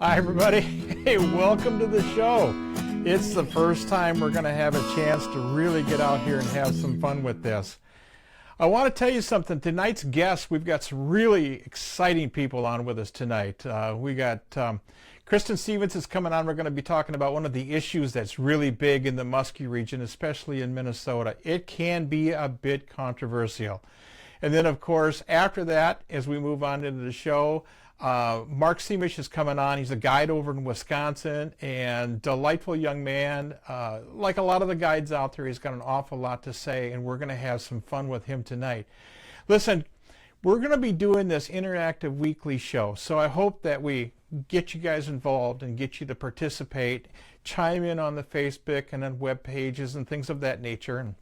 Hi everybody, hey, welcome to the show. It's the first time we're going to have a chance to really get out here and have some fun with this. I want to tell you something. Tonight's guests, we've got some really exciting people on with us tonight. We got Kristen Stevens is coming on. We're going to be talking about one of the issues that's really big in the Muskie region, especially in Minnesota. It can be a bit controversial. And then, of course, after that, as we move on into the show, Mark Seamish is coming on. He's a guide over in Wisconsin and delightful young man. Like a lot of the guides out there, he's got an awful lot to say, and we're going to have some fun with him tonight. Listen, we're going to be doing this interactive weekly show, so I hope that we get you guys involved and get you to participate, chime in on the Facebook and on web pages and things of that nature. And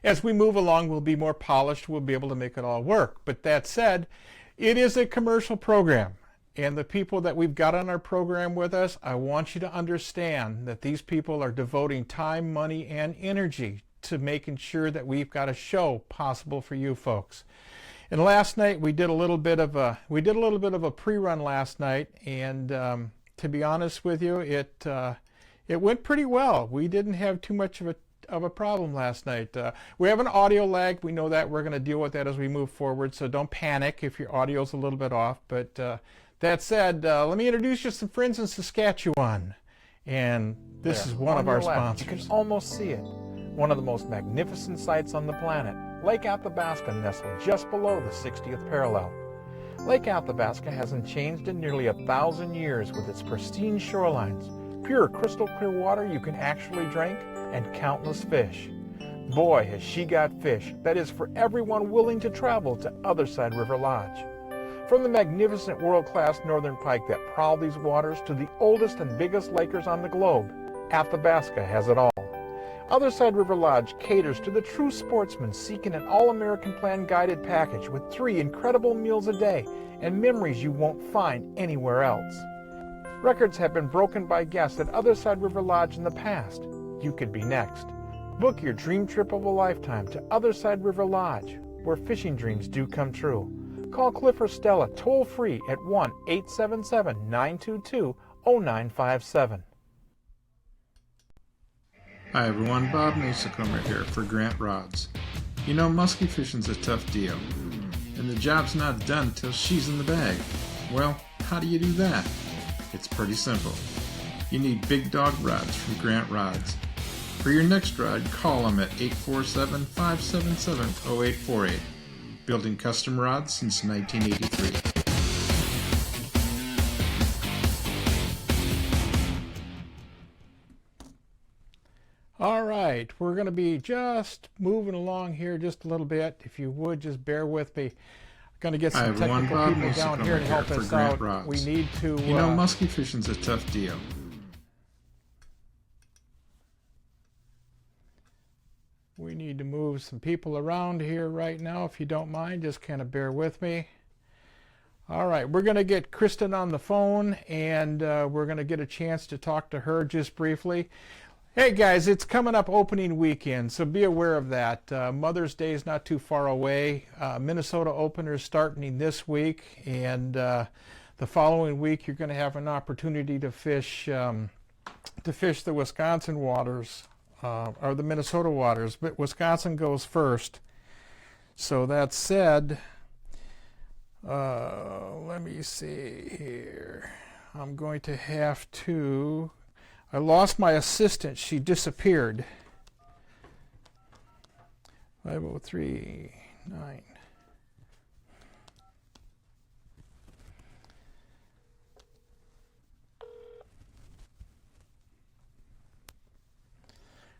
as we move along, we'll be more polished. We'll be able to make it all work. But that said, it is a commercial program, and the people that we've got on our program with us, I want you to understand that these people are devoting time, money, and energy to making sure that we've got a show possible for you folks. And last night we did a little bit of a pre-run last night, and to be honest with you, it went pretty well. We didn't have too much of a problem last night. We have an audio lag. We know that. We're going to deal with that as we move forward, so don't panic if your audio's a little bit off. But that said, let me introduce you some friends in Saskatchewan. And this is one of our sponsors. You can almost see it. One of the most magnificent sights on the planet. Lake Athabasca nestled just below the 60th parallel. Lake Athabasca hasn't changed in nearly 1,000 years with its pristine shorelines, pure crystal clear water you can actually drink, and countless fish. Boy, has she got fish. That is for everyone willing to travel to Otherside River Lodge. From the magnificent world-class northern pike that prowl these waters to the oldest and biggest lakers on the globe, Athabasca has it all. Otherside River Lodge caters to the true sportsman seeking an all-American plan guided package with 3 incredible meals a day and memories you won't find anywhere else. Records have been broken by guests at Otherside River Lodge in the past. You could be next. Book your dream trip of a lifetime to Otherside River Lodge, where fishing dreams do come true. Call Cliff or Stella toll-free at 1-877-922-0957. Hi everyone, Bob Masacomer here for Grant Rods. You know, muskie fishing's a tough deal, and the job's not done till she's in the bag. Well, how do you do that? It's pretty simple. You need big dog rods from Grant Rods. For your next rod, call them at 847-577-0848. Building custom rods since 1983. All right, we're going to be just moving along here just a little bit. If you would, just bear with me. Going to get some technical people down here to help us out. Rods. We need to... You know, muskie fishing's a tough deal. We need to move some people around here right now. If you don't mind, just kind of bear with me. All right, we're going to get Kristen on the phone, and we're going to get a chance to talk to her just briefly. Hey guys, it's coming up opening weekend, so be aware of that. Mother's Day is not too far away. Minnesota opener is starting this week, and the following week you're going to have an opportunity to fish the Wisconsin waters, or the Minnesota waters, but Wisconsin goes first. So that said, let me see here. I'm going to have to... I lost my assistant. She disappeared. 5039.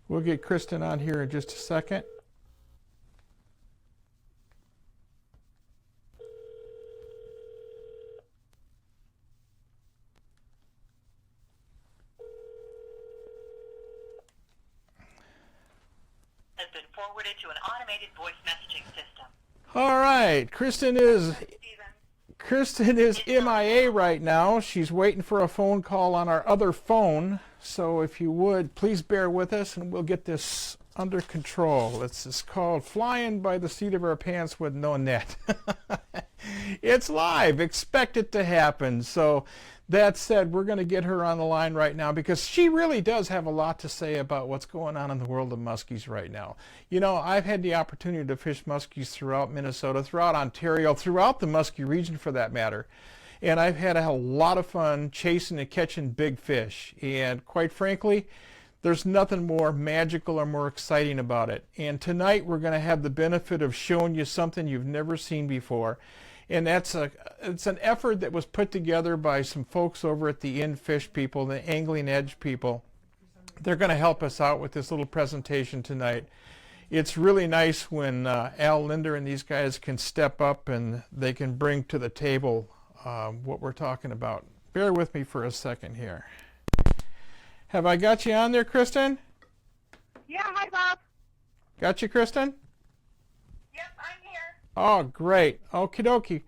We'll get Kristen on here in just a second. Forwarded to an automated voice messaging system. All right, Kristen is MIA right now. She's waiting for a phone call on our other phone. So if you would, please bear with us and we'll get this under control. It's called Flying by the Seat of Our Pants with No Net. It's live. Expect it to happen. So That said, we're going to get her on the line right now because she really does have a lot to say about what's going on in the world of muskies right now. You know, I've had the opportunity to fish muskies throughout Minnesota, throughout Ontario, throughout the muskie region for that matter. And I've had a lot of fun chasing and catching big fish. And quite frankly, there's nothing more magical or more exciting about it. And tonight we're going to have the benefit of showing you something you've never seen before. And it's an effort that was put together by some folks over at the In Fish people, the Angling Edge people. They're going to help us out with this little presentation tonight. It's really nice when Al Linder and these guys can step up and they can bring to the table what we're talking about. Bear with me for a second here. Have I got you on there, Kristen? Yeah, hi, Bob. Got you, Kristen? Yep, I'm here. Oh, great. Okie dokie.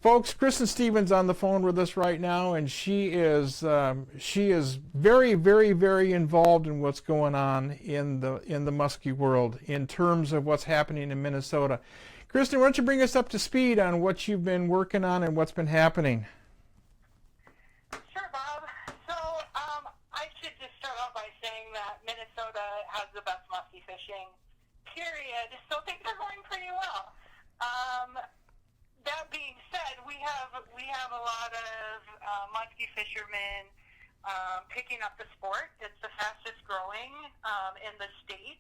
Folks, Kristen Stevens on the phone with us right now, and she is very, very, very involved in what's going on in the muskie world in terms of what's happening in Minnesota. Kristen, why don't you bring us up to speed on what you've been working on and what's been happening? Sure, Bob. So, I should just start off by saying that Minnesota has the best muskie fishing, period. So things are going pretty well. That being said, we have a lot of muskie fishermen picking up the sport. It's the fastest growing in the state.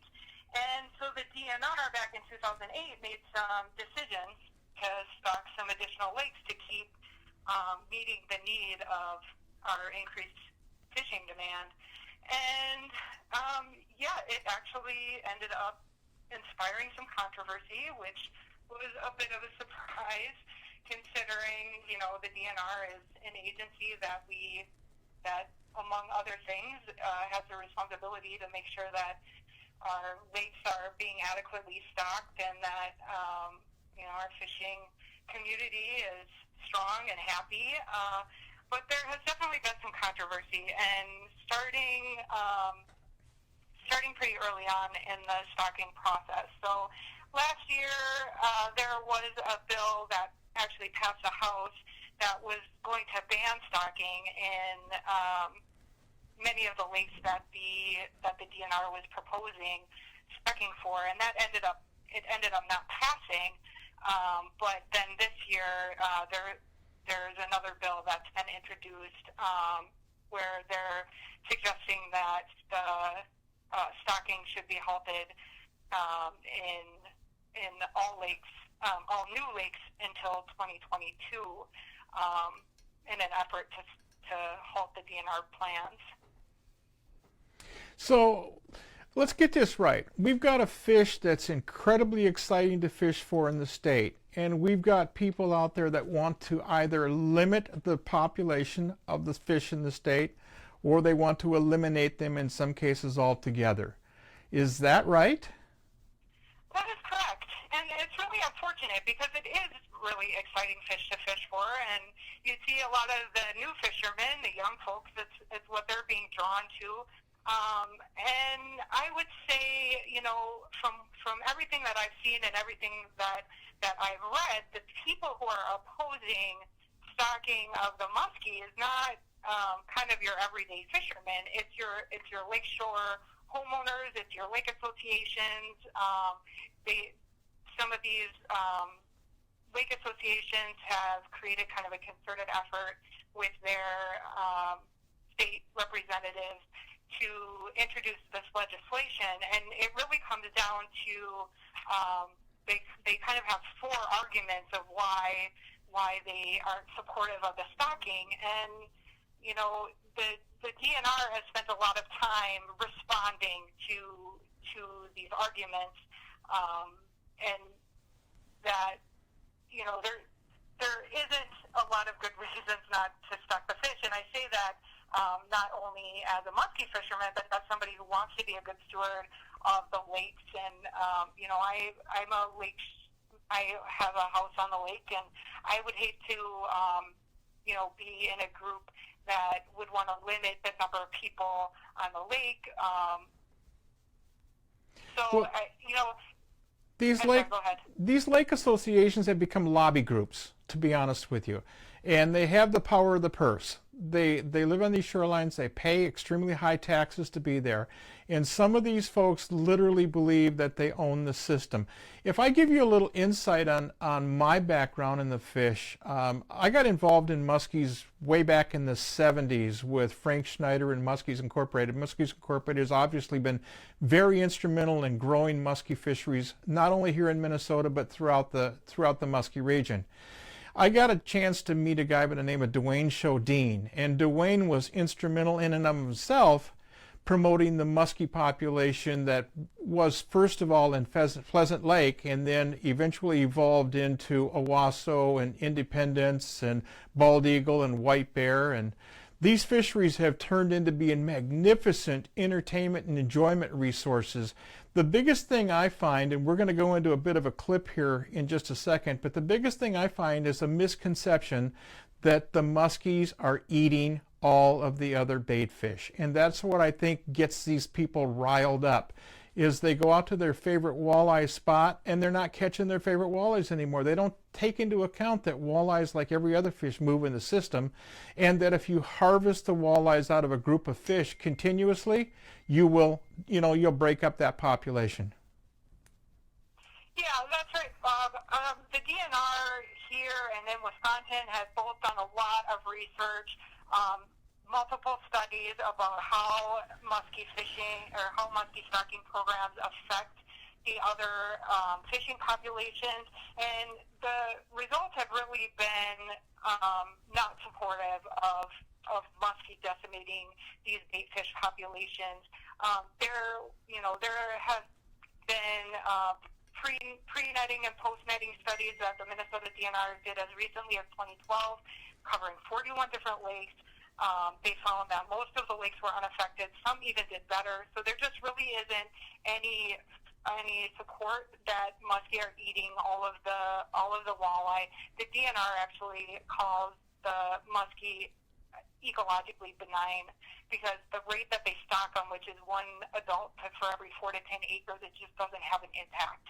And so the DNR back in 2008 made some decisions to stock some additional lakes to keep meeting the need of our increased fishing demand. And, it actually ended up inspiring some controversy, which was a bit of a surprise considering, the DNR is an agency that among other things, has the responsibility to make sure that our lakes are being adequately stocked and that, our fishing community is strong and happy. But there has definitely been some controversy, and starting pretty early on in the stocking process. So last year, there was a bill that actually passed the House that was going to ban stocking in many of the lakes that the DNR was proposing stocking for, and that ended up not passing. But then this year, there's another bill that's been introduced where they're suggesting that the stocking should be halted in all lakes, all new lakes until 2022 in an effort to halt the DNR plans. So let's get this right. We've got a fish that's incredibly exciting to fish for in the state, and we've got people out there that want to either limit the population of the fish in the state, or they want to eliminate them in some cases altogether. Is that right? That is correct. And it's really unfortunate because it is really exciting fish to fish for, and you see a lot of the new fishermen, the young folks, it's what they're being drawn to. And I would say, from everything that I've seen and everything that I've read, the people who are opposing stocking of the muskie is not kind of your everyday fishermen. It's your lakeshore homeowners. It's your lake associations. Some of these lake associations have created kind of a concerted effort with their state representatives to introduce this legislation, and it really comes down to they kind of have four arguments of why they aren't supportive of the stocking. And the DNR has spent a lot of time responding to these arguments, and that there isn't a lot of good reasons not to stock the fish. And I say that not only as a muskie fisherman, but as somebody who wants to be a good steward of the lakes. And I'm a lake. I have a house on the lake, and I would hate to be in a group that would want to limit the number of people on the lake. These I'm sorry, lake go ahead. these lake associations have become lobby groups, to be honest with you, and they have the power of the purse. They live on these shorelines. They pay extremely high taxes to be there, and some of these folks literally believe that they own the system. If I give you a little insight on my background in the fish, I got involved in muskies way back in the 70s with Frank Schneider and Muskies Incorporated. Muskies Incorporated has obviously been very instrumental in growing muskie fisheries, not only here in Minnesota but throughout the muskie region. I got a chance to meet a guy by the name of Dwayne Shodine, and Dwayne was instrumental in and of himself promoting the muskie population that was first of all in Pleasant Lake and then eventually evolved into Owasso and Independence and Bald Eagle and White Bear. And these fisheries have turned into being magnificent entertainment and enjoyment resources. The biggest thing I find, and we're going to go into a bit of a clip here in just a second, but the biggest thing I find is a misconception that the muskies are eating all of the other bait fish. And that's what I think gets these people riled up, is they go out to their favorite walleye spot and they're not catching their favorite walleyes anymore. They don't take into account that walleyes, like every other fish, move in the system, and that if you harvest the walleyes out of a group of fish continuously, you'll break up that population. Yeah, that's right, Bob. The DNR here and in Wisconsin has both done a lot of research, multiple studies about how muskie fishing or how muskie stocking programs affect the other fishing populations, and the results have really been not supportive of muskie decimating these bait fish populations. There have been pre-netting and post-netting studies that the Minnesota DNR did as recently as 2012, covering 41 different lakes. They found that most of the lakes were unaffected. Some even did better. So there just really isn't any support that muskie are eating all of the walleye. The DNR actually calls the muskie ecologically benign because the rate that they stock them, which is one adult for every 4 to 10 acres, it just doesn't have an impact.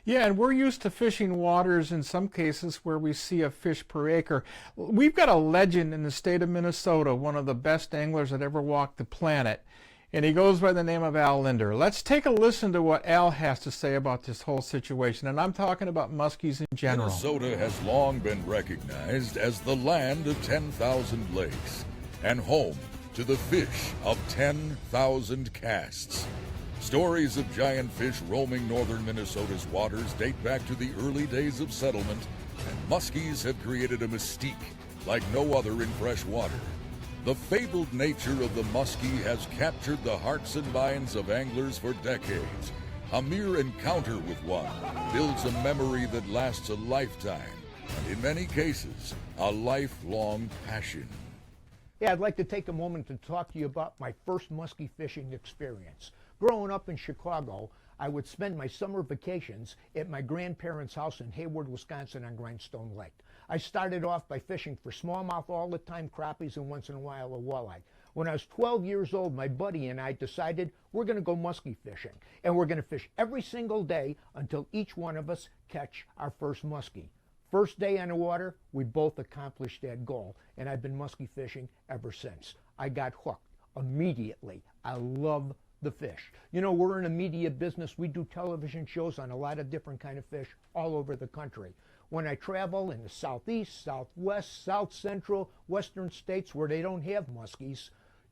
Yeah, and we're used to fishing waters in some cases where we see a fish per acre. We've got a legend in the state of Minnesota, one of the best anglers that ever walked the planet, and he goes by the name of Al Linder. Let's take a listen to what Al has to say about this whole situation, and I'm talking about muskies in general. Minnesota has long been recognized as the land of 10,000 lakes and home to the fish of 10,000 casts. Stories of giant fish roaming northern Minnesota's waters date back to the early days of settlement, and muskies have created a mystique like no other in fresh water. The fabled nature of the muskie has captured the hearts and minds of anglers for decades. A mere encounter with one builds a memory that lasts a lifetime, and in many cases, a lifelong passion. Yeah, I'd like to take a moment to talk to you about my first muskie fishing experience. Growing up in Chicago, I would spend my summer vacations at my grandparents' house in Hayward, Wisconsin on Grindstone Lake. I started off by fishing for smallmouth all the time, crappies, and once in a while a walleye. When I was 12 years old, my buddy and I decided we're going to go muskie fishing, and we're going to fish every single day until each one of us catch our first muskie. First day on the water, we both accomplished that goal, and I've been muskie fishing ever since. I got hooked immediately. I love the fish. You know, we're in a media business. We do television shows on a lot of different kind of fish all over the country. When I travel in the southeast, southwest, south central, western states where they don't have muskies,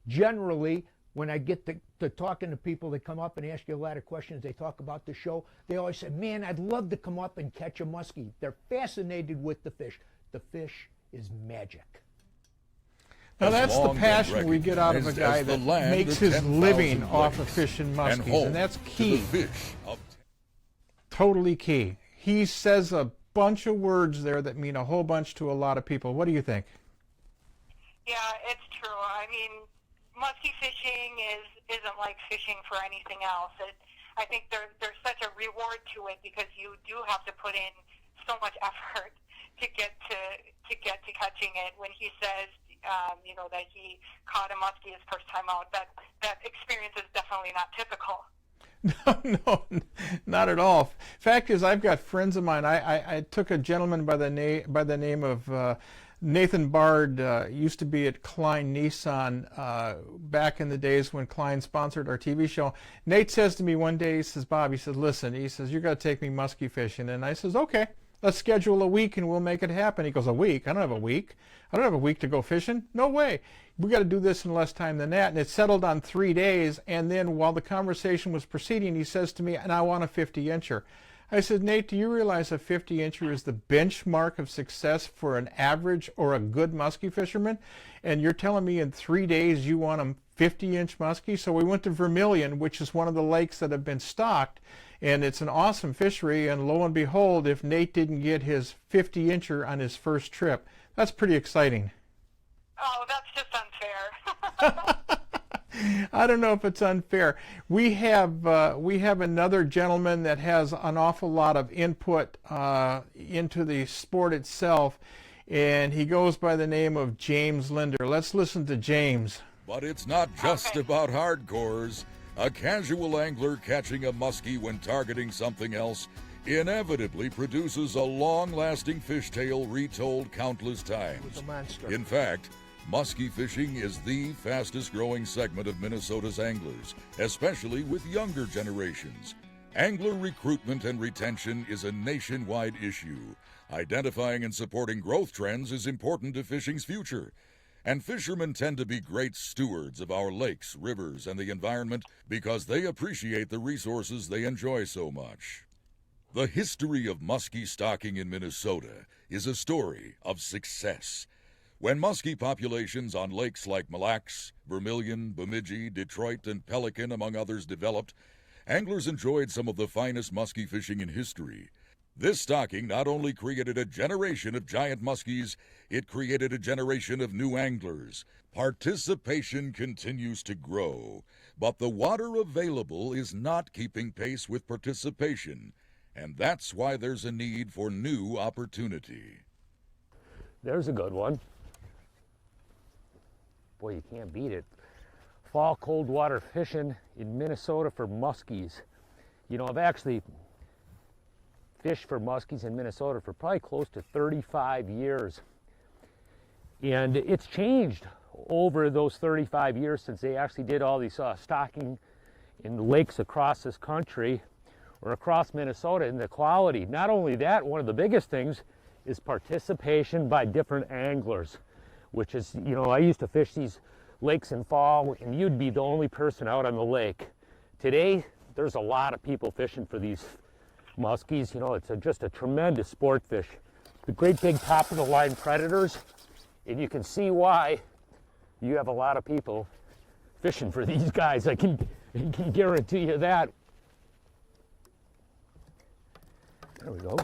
generally when I get to talking to people that come up and ask you a lot of questions, they talk about the show, they always say, man, I'd love to come up and catch a muskie. They're fascinated with the fish. The fish is magic. Now that's the passion we get out of a guy that makes his living off of fishing muskies, and that's key. Totally key. He says a bunch of words there that mean a whole bunch to a lot of people. What do you think? Yeah, it's true. I mean, muskie fishing isn't like fishing for anything else. I think there's such a reward to it because you do have to put in so much effort to get to catching it. When he says, that he caught a muskie his first time out, that experience is definitely not typical. No, not at all. Fact is, I've got friends of mine. I took a gentleman by the name of Nathan Bard, used to be at Klein Nissan back in the days when Klein sponsored our TV show. Nate says to me one day, he says, Bob, he says, listen, he says, you got to take me muskie fishing. And I says, okay, let's schedule a week and we'll make it happen. He goes, a week? I don't have a week. I don't have a week to go fishing. No way. We got to do this in less time than that. And it settled on 3 days. And then while the conversation was proceeding, he says to me, and I want a 50-incher. I said, Nate, do you realize a 50-incher is the benchmark of success for an average or a good muskie fisherman? And you're telling me in 3 days you want a 50-inch muskie? So we went to Vermilion, which is one of the lakes that have been stocked. And it's an awesome fishery. And lo and behold, if Nate didn't get his 50-incher on his first trip, that's pretty exciting. Oh, that's just unfair. I don't know if it's unfair. We have another gentleman that has an awful lot of input into the sport itself, and he goes by the name of James Linder. Let's listen to James. But it's not just about hardcores. A casual angler catching a muskie when targeting something else inevitably produces a long-lasting fishtail retold countless times. In fact, muskie fishing is the fastest-growing segment of Minnesota's anglers, especially with younger generations. Angler recruitment and retention is a nationwide issue. Identifying and supporting growth trends is important to fishing's future. And fishermen tend to be great stewards of our lakes, rivers, and the environment because they appreciate the resources they enjoy so much. The history of muskie stocking in Minnesota is a story of success. When muskie populations on lakes like Mille Lacs, Vermilion, Bemidji, Detroit, and Pelican, among others, developed, anglers enjoyed some of the finest muskie fishing in history. This stocking not only created a generation of giant muskies, it created a generation of new anglers. Participation continues to grow, but the water available is not keeping pace with participation, and that's why there's a need for new opportunity. There's a good one. Boy, you can't beat it. Fall cold water fishing in Minnesota for muskies. You know, I've actually fished for muskies in Minnesota for probably close to 35 years. And it's changed over those 35 years since they actually did all these stocking in the lakes across this country or across Minnesota, and the quality. Not only that, one of the biggest things is participation by different anglers, which is, you know, I used to fish these lakes in fall and you'd be the only person out on the lake. Today, there's a lot of people fishing for these muskies. You know, it's just a tremendous sport fish. The great big top of the line predators, and you can see why you have a lot of people fishing for these guys. I can guarantee you that. There we go.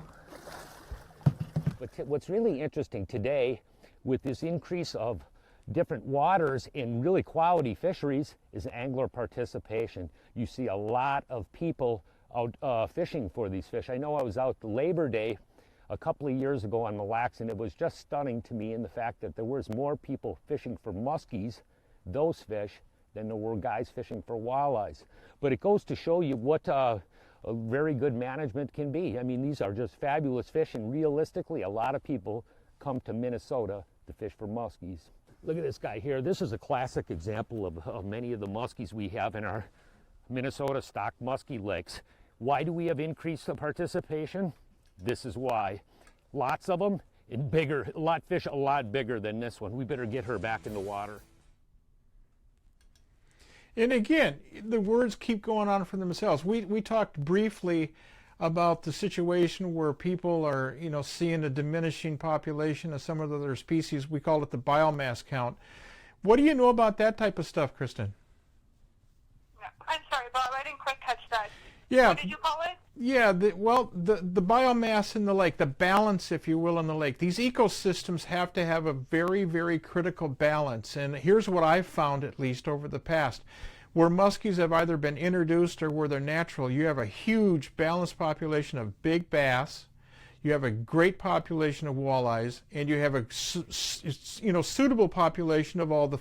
But what's really interesting today with this increase of different waters in really quality fisheries is angler participation. You see a lot of people out fishing for these fish. I know I was out the Labor Day a couple of years ago on Mille Lacs, and it was just stunning to me in the fact that there was more people fishing for muskies, those fish, than there were guys fishing for walleyes. But it goes to show you what a very good management can be. I mean, these are just fabulous fish, and realistically, a lot of people come to Minnesota to fish for muskies. Look at this guy here. This is a classic example of many of the muskies we have in our Minnesota stock muskie lakes. Why do we have increased participation? This is why. Lots of them and bigger, fish a lot bigger than this one. We better get her back in the water. And again, the words keep going on for themselves. We talked briefly about the situation where people are, you know, seeing a diminishing population of some of the other species. We call it the biomass count. What do you know about that type of stuff, Kristen? I'm sorry, Bob, I didn't quite catch that. Yeah. What did you call it? Yeah, the biomass in the lake, the balance, if you will, in the lake. These ecosystems have to have a very, very critical balance. And here's what I've found, at least over the past. Where muskies have either been introduced or where they're natural, you have a huge balanced population of big bass, you have a great population of walleyes, and you have a suitable population of all the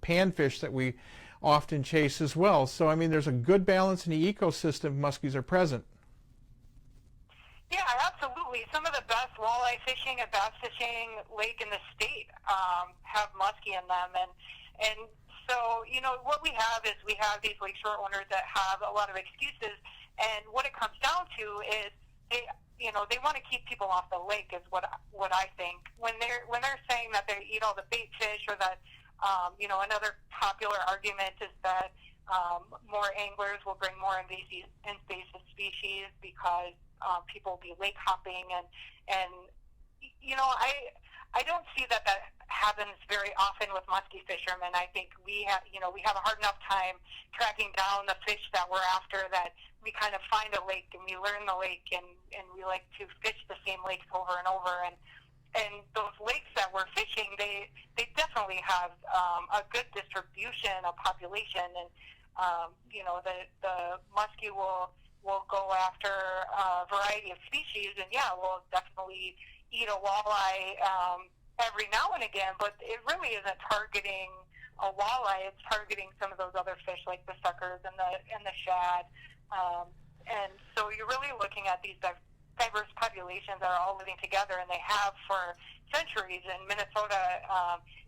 panfish that we often chase as well. So, I mean, there's a good balance in the ecosystem. Muskies are present. Yeah, absolutely. Some of the best walleye fishing and bass fishing lake in the state have muskie in them, and so what we have is we have these lakeshore owners that have a lot of excuses, and what it comes down to is they want to keep people off the lake is what I think when they're saying that they eat all the bait fish, or that another popular argument is that more anglers will bring more invasive species because people will be lake hopping, and I don't see that happens very often with muskie fishermen. I think we have a hard enough time tracking down the fish that we're after, that we kind of find a lake and we learn the lake, and we like to fish the same lakes over and over, and those lakes that we're fishing, they definitely have a good distribution of population, and the muskie will go after a variety of species, and we'll definitely eat a walleye every now and again, but it really isn't targeting a walleye. It's targeting some of those other fish like the suckers and the shad, and so you're really looking at these diverse populations that are all living together, and they have for centuries. In Minnesota,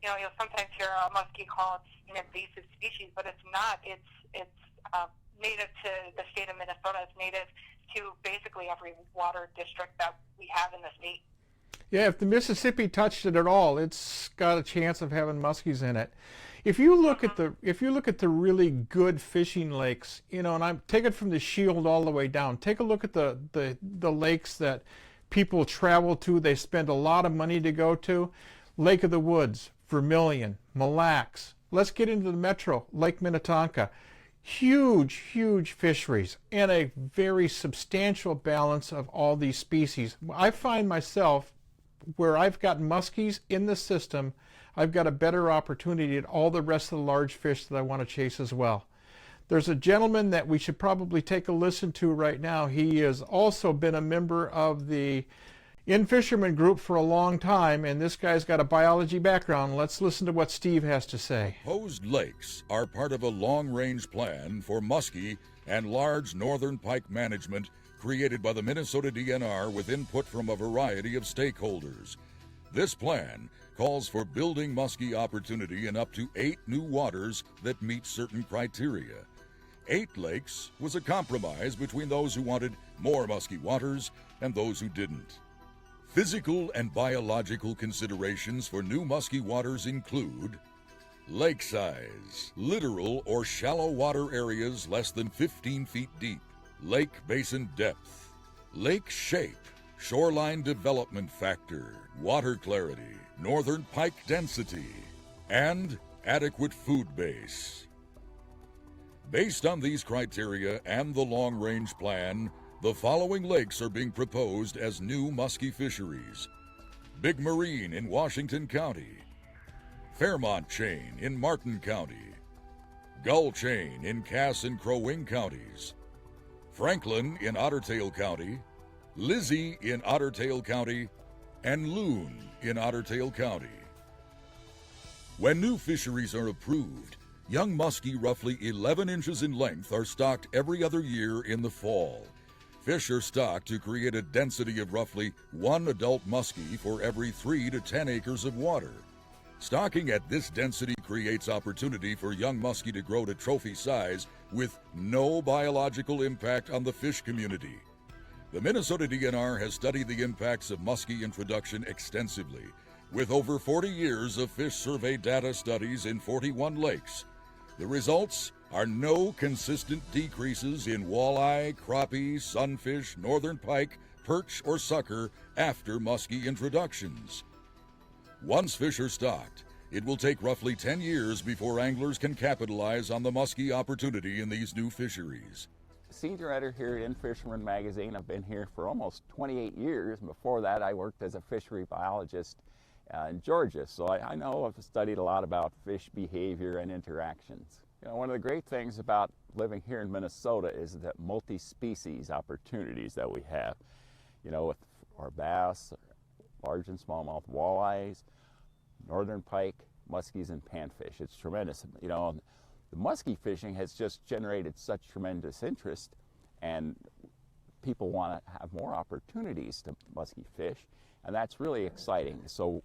you'll sometimes hear a muskie called an invasive species, but it's not. It's native to the state of Minnesota. It's native to basically every water district that we have in the state. Yeah, if the Mississippi touched it at all, it's got a chance of having muskies in it. If you look at the really good fishing lakes, and I'm take it from the Shield all the way down. Take a look at the lakes that people travel to. They spend a lot of money to go to. Lake of the Woods, Vermilion, Mille Lacs. Let's get into the metro, Lake Minnetonka. Huge fisheries and a very substantial balance of all these species. I find myself, where I've got muskies in the system, I've got a better opportunity at all the rest of the large fish that I want to chase as well. There's a gentleman that we should probably take a listen to right now. He has also been a member of the In-Fisherman group for a long time, and this guy's got a biology background. Let's listen to what Steve has to say. Proposed lakes are part of a long-range plan for muskie and large northern pike management created by the Minnesota DNR with input from a variety of stakeholders. This plan calls for building muskie opportunity in up to 8 new waters that meet certain criteria. 8 lakes was a compromise between those who wanted more muskie waters and those who didn't. Physical and biological considerations for new muskie waters include lake size, littoral or shallow water areas less than 15 feet deep, lake basin depth, lake shape, shoreline development factor, water clarity, northern pike density, and adequate food base. Based on these criteria and the long-range plan, the following lakes are being proposed as new muskie fisheries: Big Marine in Washington County, Fairmont Chain in Martin County, Gull Chain in Cass and Crow Wing counties, Franklin in Ottertail County, Lizzie in Ottertail County, and Loon in Ottertail County. When new fisheries are approved, young muskie roughly 11 inches in length are stocked every other year in the fall. Fish are stocked to create a density of roughly 1 adult muskie for every 3 to 10 acres of water. Stocking at this density creates opportunity for young muskie to grow to trophy size with no biological impact on the fish community. The Minnesota DNR has studied the impacts of muskie introduction extensively, with over 40 years of fish survey data studies in 41 lakes. The results are no consistent decreases in walleye, crappie, sunfish, northern pike, perch, or sucker after muskie introductions. Once fish are stocked, it will take roughly 10 years before anglers can capitalize on the muskie opportunity in these new fisheries. Senior editor here at In-Fisherman magazine. I've been here for almost 28 years. Before that, I worked as a fishery biologist in Georgia, so I know I've studied a lot about fish behavior and interactions. One of the great things about living here in Minnesota is that multi-species opportunities that we have. With our bass, large and smallmouth walleyes, northern pike, muskies, and panfish. It's tremendous. The muskie fishing has just generated such tremendous interest, and people want to have more opportunities to muskie fish, and that's really exciting. So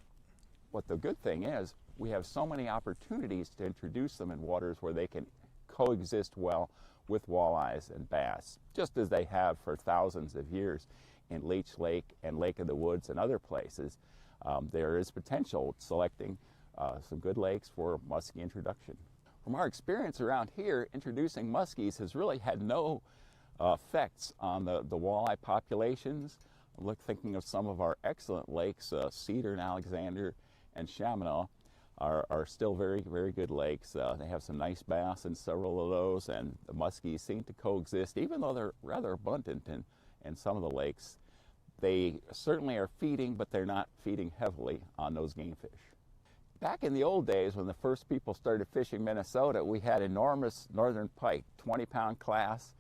what the good thing is, we have so many opportunities to introduce them in waters where they can coexist well with walleyes and bass, just as they have for thousands of years in Leech Lake and Lake of the Woods and other places. There is potential selecting some good lakes for muskie introduction. From our experience around here, introducing muskies has really had no effects on the walleye populations. Thinking of some of our excellent lakes, Cedar and Alexander and Chaminade are still very, very good lakes. They have some nice bass in several of those, and the muskies seem to coexist, even though they're rather abundant in some of the lakes. They certainly are feeding, but they're not feeding heavily on those game fish. Back in the old days, when the first people started fishing Minnesota, we had enormous northern pike, 20-pound class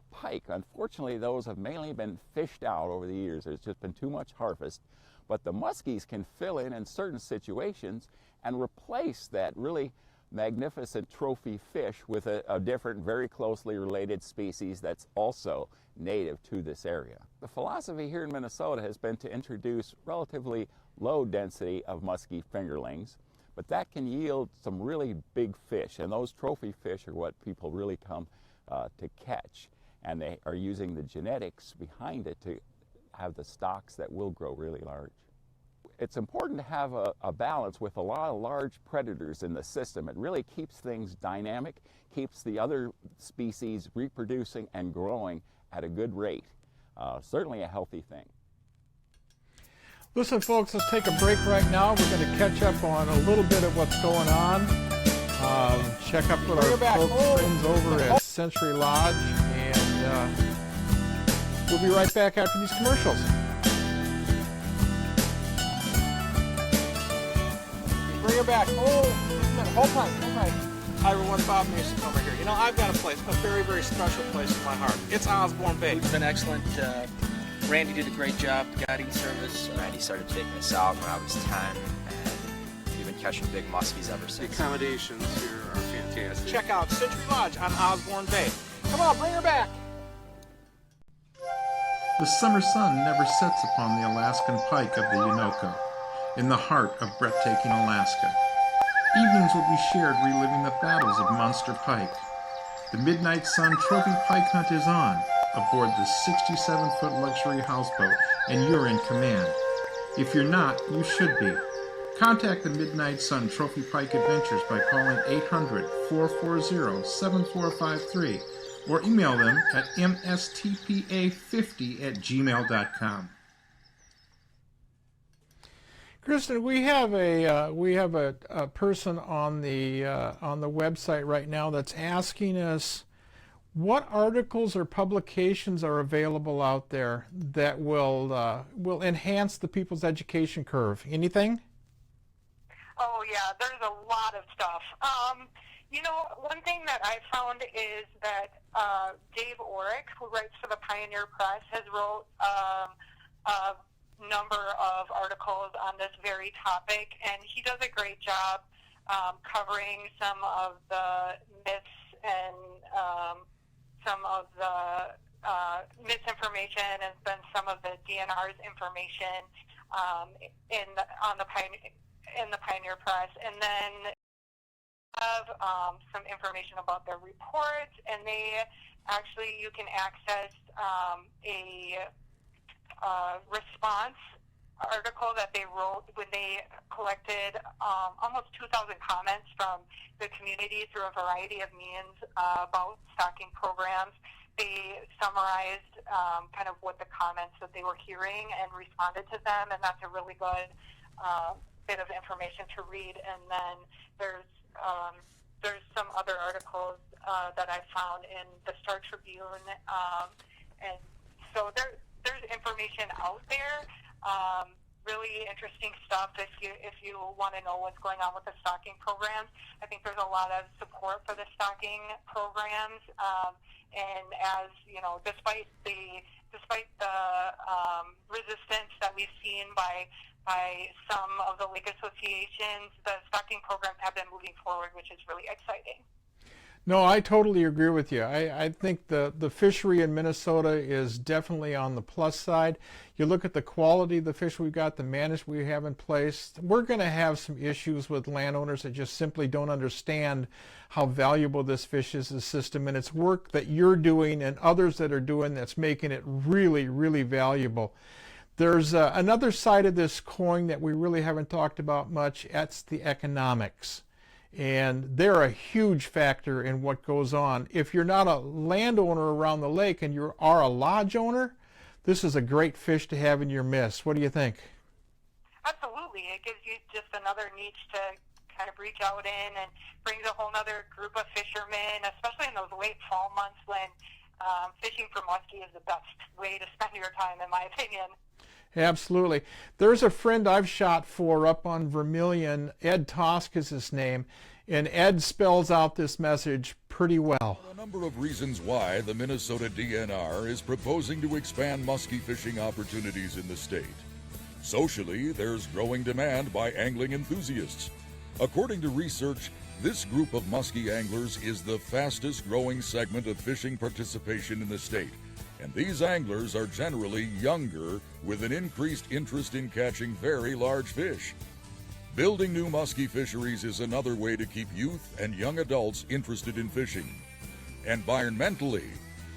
pike. Unfortunately, those have mainly been fished out over the years. There's just been too much harvest. But the muskies can fill in certain situations and replace that really magnificent trophy fish with a different, very closely related species that's also native to this area. The philosophy here in Minnesota has been to introduce relatively low density of muskie fingerlings, but that can yield some really big fish, and those trophy fish are what people really come to catch, and they are using the genetics behind it to have the stocks that will grow really large. It's important to have a balance with a lot of large predators in the system. It really keeps things dynamic, keeps the other species reproducing and growing at a good rate. Certainly a healthy thing. Listen, folks, let's take a break right now. We're going to catch up on a little bit of what's going on. Check out what our folks friends over at Century Lodge, and we'll be right back after these commercials. Bring her back. Hold tight. Hi everyone, Bob Mason over here. You know, I've got a place, a very, very special place in my heart. It's Osborne Bay. It's been excellent. Randy did a great job guiding service. Randy started taking us out when I was 10, and we've been catching big muskies ever since. The accommodations here are fantastic. Check out Century Lodge on Osborne Bay. Come on, bring her back. The summer sun never sets upon the Alaskan pike of the Unoco, in the heart of breathtaking Alaska. Evenings will be shared reliving the battles of monster pike. The Midnight Sun Trophy Pike Hunt is on, aboard the 67-foot luxury houseboat, and you're in command. If you're not, you should be. Contact the Midnight Sun Trophy Pike Adventures by calling 800-440-7453 or email them at mstpa50@gmail.com. Kristen, we have a person on the website right now that's asking us what articles or publications are available out there that will enhance the people's education curve. Anything? Oh yeah, there's a lot of stuff. You know, one thing that I found is that Dave Orrick, who writes for the Pioneer Press, has wrote a number of articles on this very topic, and he does a great job covering some of the myths and some of the misinformation and then some of the DNR's information in the Pioneer Press, and then have some information about their reports, and you can access a response article that they wrote when they collected almost 2,000 comments from the community through a variety of means about stocking programs. They summarized kind of what the comments that they were hearing and responded to them, and that's a really good bit of information to read. And then there's some other articles that I found in the Star Tribune, and so there's information out there, really interesting stuff if you want to know what's going on with the stocking programs. I think there's a lot of support for the stocking programs, and as you know, despite the resistance that we've seen by some of the lake associations, the stocking programs have been moving forward, which is really exciting. No, I totally agree with you. I think the fishery in Minnesota is definitely on the plus side. You look at the quality of the fish we've got, the management we have in place. We're going to have some issues with landowners that just simply don't understand how valuable this fish is, the system, and it's work that you're doing and others that are doing that's making it really, really valuable. There's another side of this coin that we really haven't talked about much. That's the economics. And they're a huge factor in what goes on. If you're not a landowner around the lake and you are a lodge owner, this is a great fish to have in your midst. What do you think? Absolutely. It gives you just another niche to kind of reach out in and brings a whole other group of fishermen, especially in those late fall months when fishing for muskie is the best way to spend your time, in my opinion. Absolutely. There's a friend I've shot for up on Vermilion. Ed Tosk is his name, and Ed spells out this message pretty well. A number of reasons why the Minnesota DNR is proposing to expand muskie fishing opportunities in the state. Socially, there's growing demand by angling enthusiasts. According to research, this group of muskie anglers is the fastest growing segment of fishing participation in the state. And these anglers are generally younger with an increased interest in catching very large fish. Building new muskie fisheries is another way to keep youth and young adults interested in fishing. Environmentally,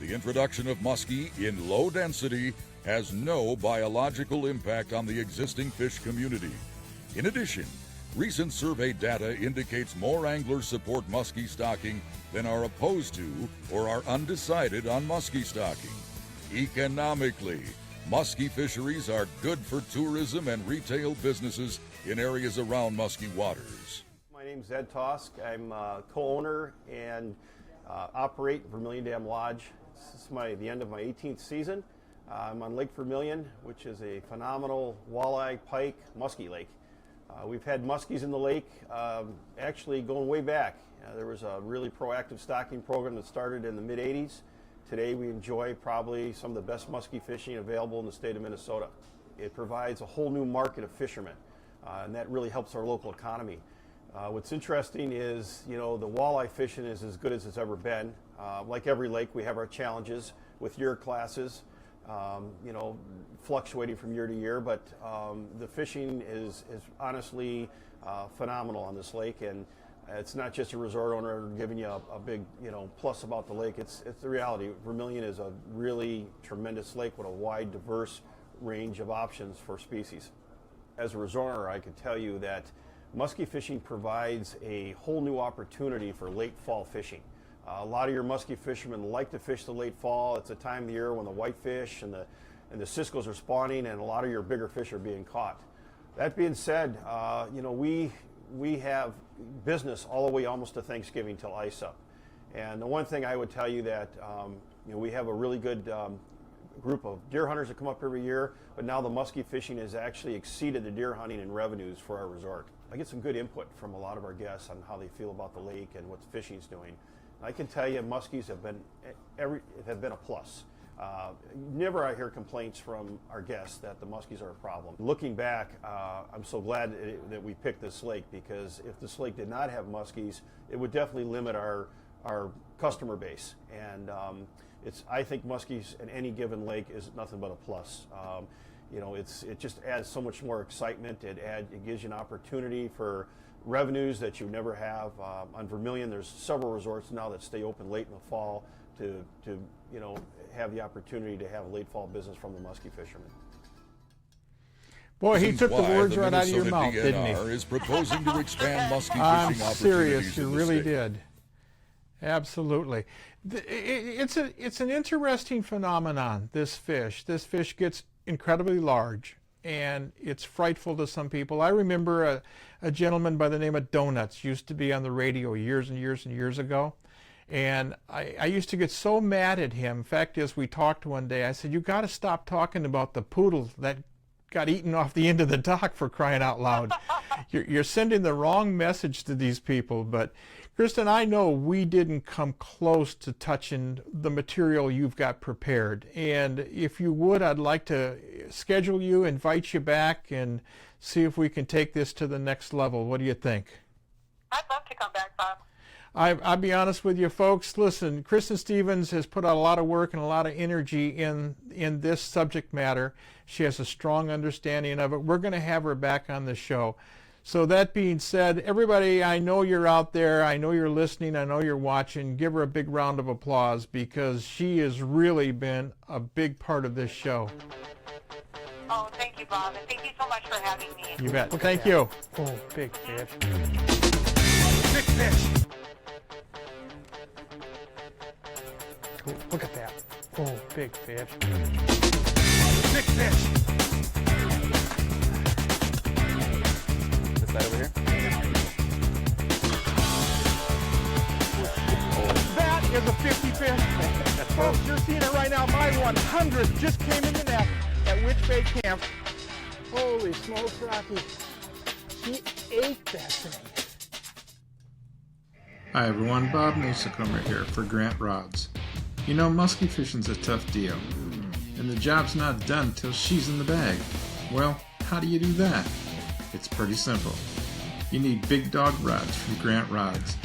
the introduction of muskie in low density has no biological impact on the existing fish community. In addition, recent survey data indicates more anglers support muskie stocking than are opposed to or are undecided on muskie stocking. Economically, muskie fisheries are good for tourism and retail businesses in areas around muskie waters. My name is Ed Tosk. I'm co-owner and operate Vermilion Dam Lodge. This is the end of my 18th season. I'm on Lake Vermilion, which is a phenomenal walleye, pike, muskie lake. We've had muskies in the lake actually going way back. There was a really proactive stocking program that started in the mid-'80s. Today we enjoy probably some of the best muskie fishing available in the state of Minnesota. It provides a whole new market of fishermen, and that really helps our local economy. What's interesting is, the walleye fishing is as good as it's ever been. Like every lake, we have our challenges with year classes, fluctuating from year to year, but the fishing is honestly phenomenal on this lake, and it's not just a resort owner giving you a big, plus about the lake. It's the reality. Vermilion is a really tremendous lake with a wide, diverse range of options for species. As a resort owner, I can tell you that muskie fishing provides a whole new opportunity for late fall fishing. A lot of your muskie fishermen like to fish the late fall. It's a time of the year when the whitefish and the ciscos are spawning, and a lot of your bigger fish are being caught. That being said, we have business all the way almost to Thanksgiving till ice up. And the one thing I would tell you that we have a really good group of deer hunters that come up every year, but now the muskie fishing has actually exceeded the deer hunting in revenues for our resort. I get some good input from a lot of our guests on how they feel about the lake and what the fishing's doing. I can tell you muskies have been a plus. Never I hear complaints from our guests that the muskies are a problem. Looking back, I'm so glad that we picked this lake, because if this lake did not have muskies, it would definitely limit our customer base. And I think muskies in any given lake is nothing but a plus. It just adds so much more excitement. It gives you an opportunity for revenues that you never have. On Vermilion, there's several resorts now that stay open late in the fall to have the opportunity to have late fall business from the muskie fishermen. Boy, he took the words right out of your mouth, didn't he? Is proposing to expand muskie I'm fishing serious, you really state. did. Absolutely. It's an interesting phenomenon, this fish. This fish gets incredibly large, and it's frightful to some people. I remember a gentleman by the name of Donuts used to be on the radio years and years and years ago. And I used to get so mad at him. In fact, as we talked one day, I said, you got to stop talking about the poodle that got eaten off the end of the dock, for crying out loud. You're sending the wrong message to these people. But Kristen, I know we didn't come close to touching the material you've got prepared. And if you would, I'd like to schedule you, invite you back, and see if we can take this to the next level. What do you think? I'd love to come back, Bob. I'll be honest with you folks. Listen, Kristen Stevens has put out a lot of work and a lot of energy in this subject matter. She has a strong understanding of it. We're going to have her back on the show. So that being said, everybody, I know you're out there. I know you're listening. I know you're watching. Give her a big round of applause because she has really been a big part of this show. Oh, thank you, Bob, and thank you so much for having me. You bet. Thank you. Oh, big fish. Big fish. Oh, look at that. Oh, big fish. Big fish. This side over here. That is a 50 fish. Folks, you're seeing it right now. My 100 just came in the net at Witch Bay Camp. Holy smokes, Rocky. She ate that thing. Hi everyone, Bob Nasacomer here for Grant Rods. You know, muskie fishing's a tough deal, and the job's not done till she's in the bag. Well, how do you do that? It's pretty simple. You need big dog rods from Grant Rods.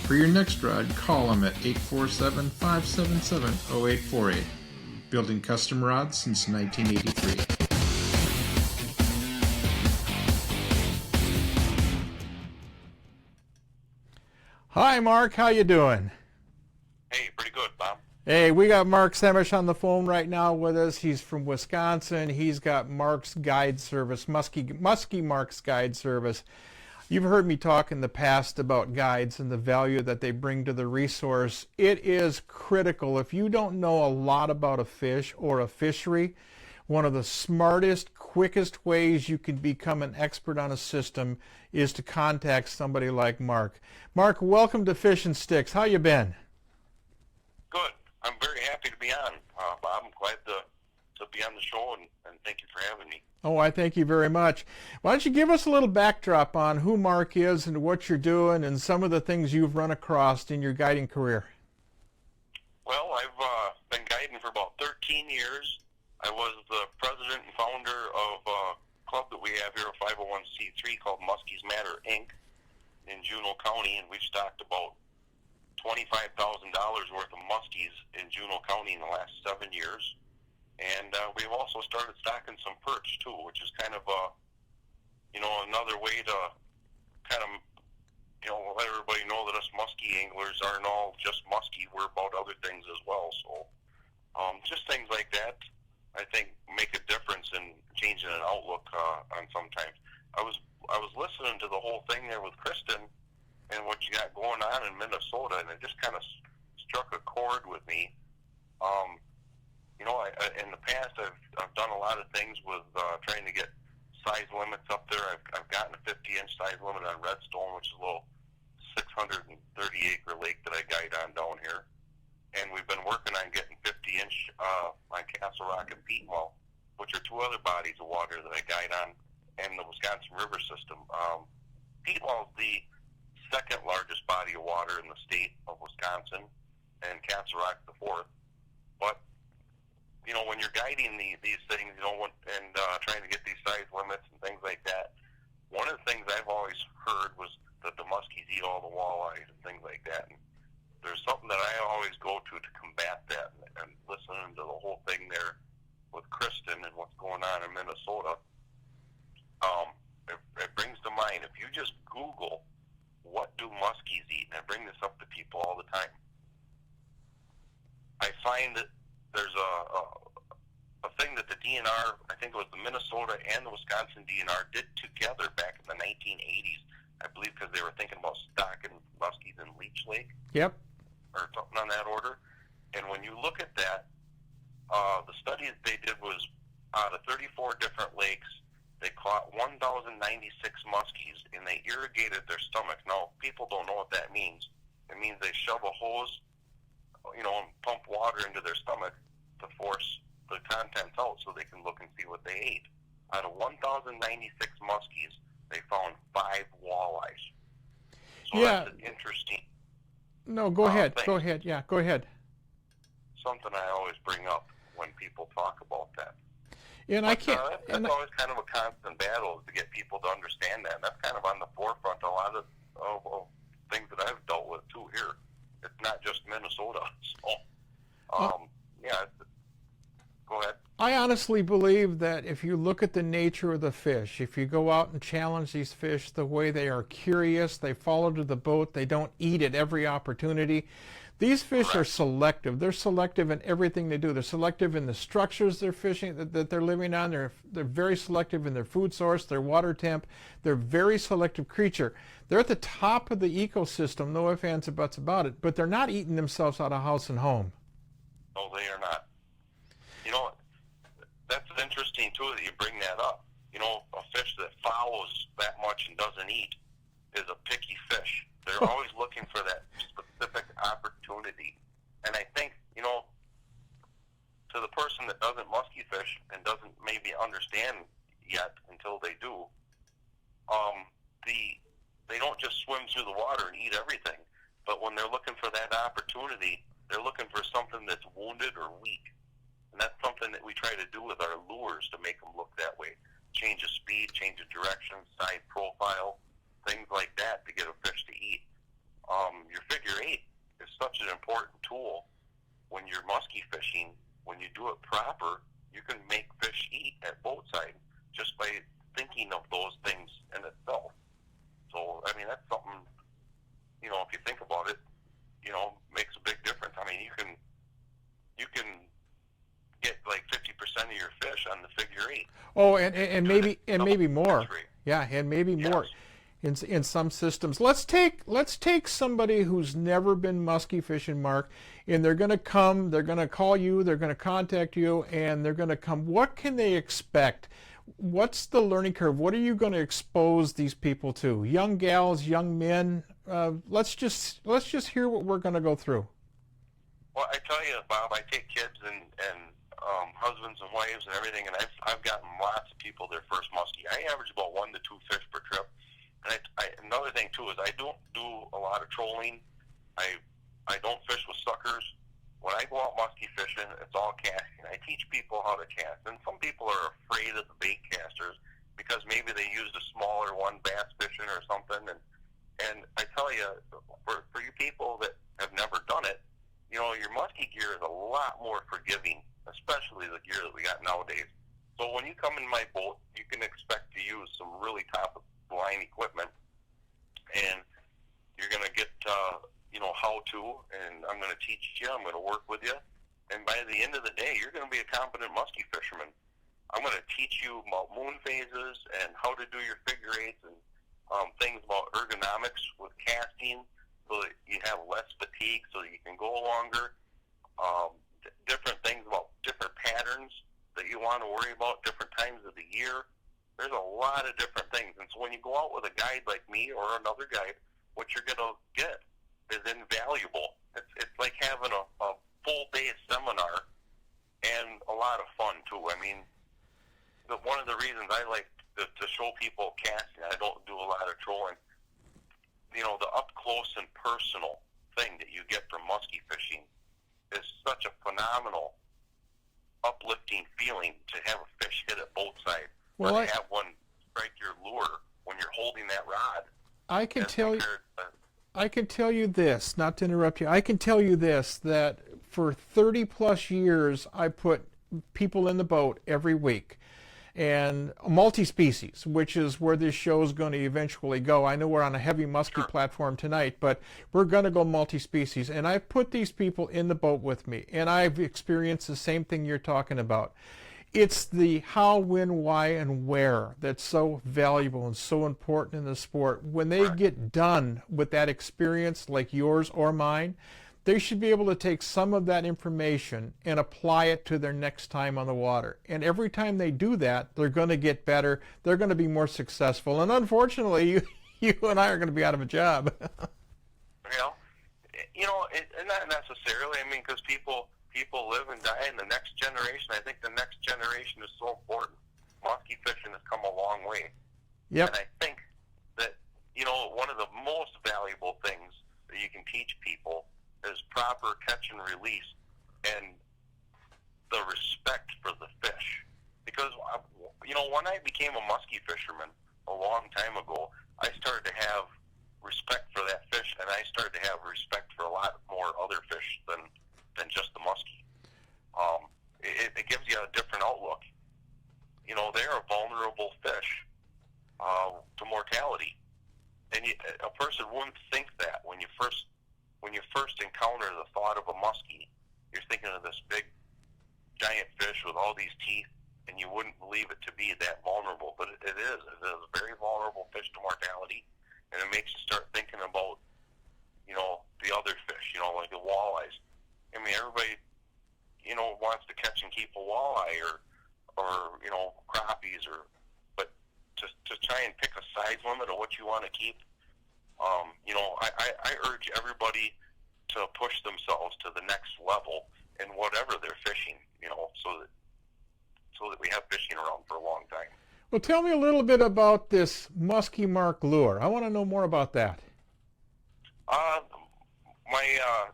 For your next rod, call them at 847-577-0848. Building custom rods since 1983. Hi, Mark. How you doing? Hey, pretty good, Bob. Hey, we got Mark Semish on the phone right now with us. He's from Wisconsin. He's got Mark's Guide Service, Muskie Mark's Guide Service. You've heard me talk in the past about guides and the value that they bring to the resource. It is critical. If you don't know a lot about a fish or a fishery, one of the smartest, quickest ways you can become an expert on a system is to contact somebody like Mark. Mark, welcome to Fish and Sticks. How you been? Good. I'm very happy to be on, Bob. I'm glad to be on the show, and thank you for having me. Oh, I thank you very much. Why don't you give us a little backdrop on who Mark is and what you're doing and some of the things you've run across in your guiding career? Well, I've been guiding for about 13 years. I was the president and founder of a club that we have here, a 501c3 called Muskies Matter, Inc. in Juneau County, and we've stocked about $25,000 worth of muskies in Juneau County in the last 7 years. And we've also started stocking some perch, too, which is kind of another way to kind of, let everybody know that us muskie anglers aren't all just muskie. We're about other things as well. So just things like that, I think, make a difference in changing an outlook on sometimes. I was listening to the whole thing there with Kristen and what you got going on in Minnesota, and it just kind of struck a chord with me. In the past, I've done a lot of things with trying to get size limits up there. I've gotten a 50-inch size limit on Redstone, which is a little 630-acre lake that I guide on down here. And we've been working on getting 50-inch on Castle Rock and Peatwell, which are two other bodies of water that I guide on, and the Wisconsin River system. Peatwell is the second largest body of water in the state of Wisconsin, and Castle Rock the fourth. But when you're guiding these things, and trying to get these size limits and things like that, one of the things I've always heard was that the muskies eat all the walleyes and things like that. And there's something that I always go to combat that, and listening to the whole thing there with Kristen and what's going on in Minnesota, it brings to mind, if you just Google, what do muskies eat, and I bring this up to people all the time, I find that there's a thing that the DNR, I think it was the Minnesota and the Wisconsin DNR, did together back in the 1980s, I believe, because they were thinking about stocking muskies in Leech Lake. Yep. Or something on that order. And when you look at that, the study that they did was out of 34 different lakes, they caught 1,096 muskies, and they irrigated their stomach. Now, people don't know what that means. It means they shove a hose, and pump water into their stomach to force the contents out so they can look and see what they ate. Out of 1,096 muskies, they found 5 walleyes. So that's an interesting... No, go ahead. thing. Go ahead. Yeah, go ahead. Something I always bring up when people talk about that. And but, I can't... that's always kind of a constant battle to get people to understand that. And that's kind of on the forefront of a lot of things that I've dealt with too here. It's not just Minnesota. So, yeah. Go ahead. I honestly believe that if you look at the nature of the fish, if you go out and challenge these fish the way they are curious, they follow to the boat, they don't eat at every opportunity. These fish are selective. They're selective in everything they do. They're selective in the structures they're fishing, that they're living on. They're very selective in their food source, their water temp. They're a very selective creature. They're at the top of the ecosystem, no ifs, ands, or buts about it, but they're not eating themselves out of house and home. No, they are not. You know, that's interesting, too, that you bring that up. You know, a fish that follows that much and doesn't eat is a picky fish. They're always looking for that specific opportunity. And I think, you know, to the person that doesn't musky fish and doesn't maybe understand yet until they do, they don't just swim through the water and eat everything. But when they're looking for that opportunity, they're looking for something that's wounded or weak. And that's something that we try to do with our lures to make them look that way. Change of speed, change of direction, side profile, things like that to get a fish to eat. Your figure eight is such an important tool when you're musky fishing. When you do it proper, you can make fish eat at boat side just by thinking of those things in itself. So, I mean, that's something, you know, if you think about it, you know, makes a big difference. I mean, you can get like 50% of your fish on the figure eight. Oh, and maybe more. Yeah, and maybe more in some systems. Let's take somebody who's never been musky fishing, Mark, and they're going to come, they're going to call you, they're going to contact you, and they're going to come. What can they expect? What's the learning curve? What are you going to expose these people to? Young gals, young men? Let's just hear what we're going to go through. Well, I tell you, Bob, I take kids and husbands and wives and everything, and I've gotten lots of people their first muskie. I average about 1 to 2 fish per trip. And another thing too is I don't do a lot of trolling. I don't fish with suckers. When I go out muskie fishing, it's all casting. I teach people how to cast, and some people are afraid of the bait casters because maybe they used a smaller one bass fishing or something. And I tell you, for you people that have never done it, you know, your muskie gear is a lot more forgiving, especially the gear that we got nowadays. So when you come in my boat, you can expect to use some really top-of-the-line equipment, and you're going to get, you know, how to, and I'm going to teach you, I'm going to work with you, and by the end of the day, you're going to be a competent muskie fisherman. I'm going to teach you about moon phases and how to do your figure eights and things about ergonomics with casting so that you have less fatigue so that you can go longer, different things about different patterns that you want to worry about, different times of the year. There's a lot of different things. And so when you go out with a guide like me or another guide, what you're going to get is invaluable. It's like having a full-day seminar and a lot of fun, too. I mean, one of the reasons I like to show people casting, I don't do a lot of trolling, you know, the up-close and personal thing that you get from muskie fishing is such a phenomenal, uplifting feeling to have a fish hit at both sides. Well, or to have one strike your lure when you're holding that rod. I can tell you this, not to interrupt you, I can tell you this, that for 30 plus years I put people in the boat every week, and multi-species, which is where this show is going to eventually go. I know we're on a heavy muskie platform tonight, but we're going to go multi-species, and I've put these people in the boat with me, and I've experienced the same thing you're talking about. It's the how, when, why, and where that's so valuable and so important in the sport. When they get done with that experience, like yours or mine, they should be able to take some of that information and apply it to their next time on the water. And every time they do that, they're going to get better. They're going to be more successful. And unfortunately, you and I are going to be out of a job. Well, you know, not necessarily. I mean, because people live and die in the next generation. I think the next generation is so important. Muskie fishing has come a long way. Yep. And I think that, you know, one of the most valuable things that you can teach people is proper catch and release and the respect for the fish. Because, you know, when I became a muskie fisherman a long time ago, I started to have respect for that fish and I started to have respect for a lot more other fish than just the muskie. It gives you a different outlook. You know, they're a vulnerable fish to mortality, and a person wouldn't think that when you first encounter the thought of a muskie, you're thinking of this big, giant fish with all these teeth, and you wouldn't believe it to be that vulnerable, but it is. It is a very vulnerable fish to mortality, and it makes you start thinking about, you know, the other fish, you know, like the walleyes. I mean, everybody, you know, wants to catch and keep a walleye or you know, crappies, but to try and pick a size limit of what you want to keep, you know, I urge everybody to push themselves to the next level in whatever they're fishing, you know, so that we have fishing around for a long time. Well, tell me a little bit about this Muskie Mark lure. I want to know more about that.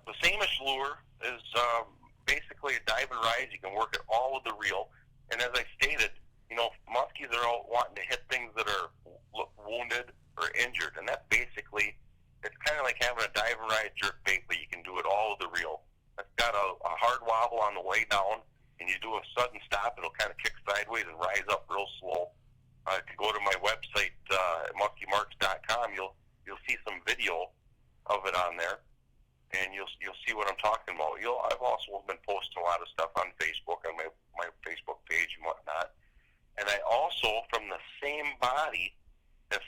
The Samish lure is basically a dive and rise. You can work it all with the reel. And as I stated, you know, muskies are all wanting to hit things that are wounded or injured. And that basically, it's kind of like having a dive and rise jerk bait, but you can do it all with the reel. It's got a hard wobble on the way down, and you do a sudden stop, it'll kind of kick sideways and rise up real slow. If you go to my website, at muskiemarks.com, you'll see some video of it on there, and you'll see what I'm talking about. I've also been posting a lot of stuff on Facebook, on my Facebook page and whatnot. And I also, from the same body, have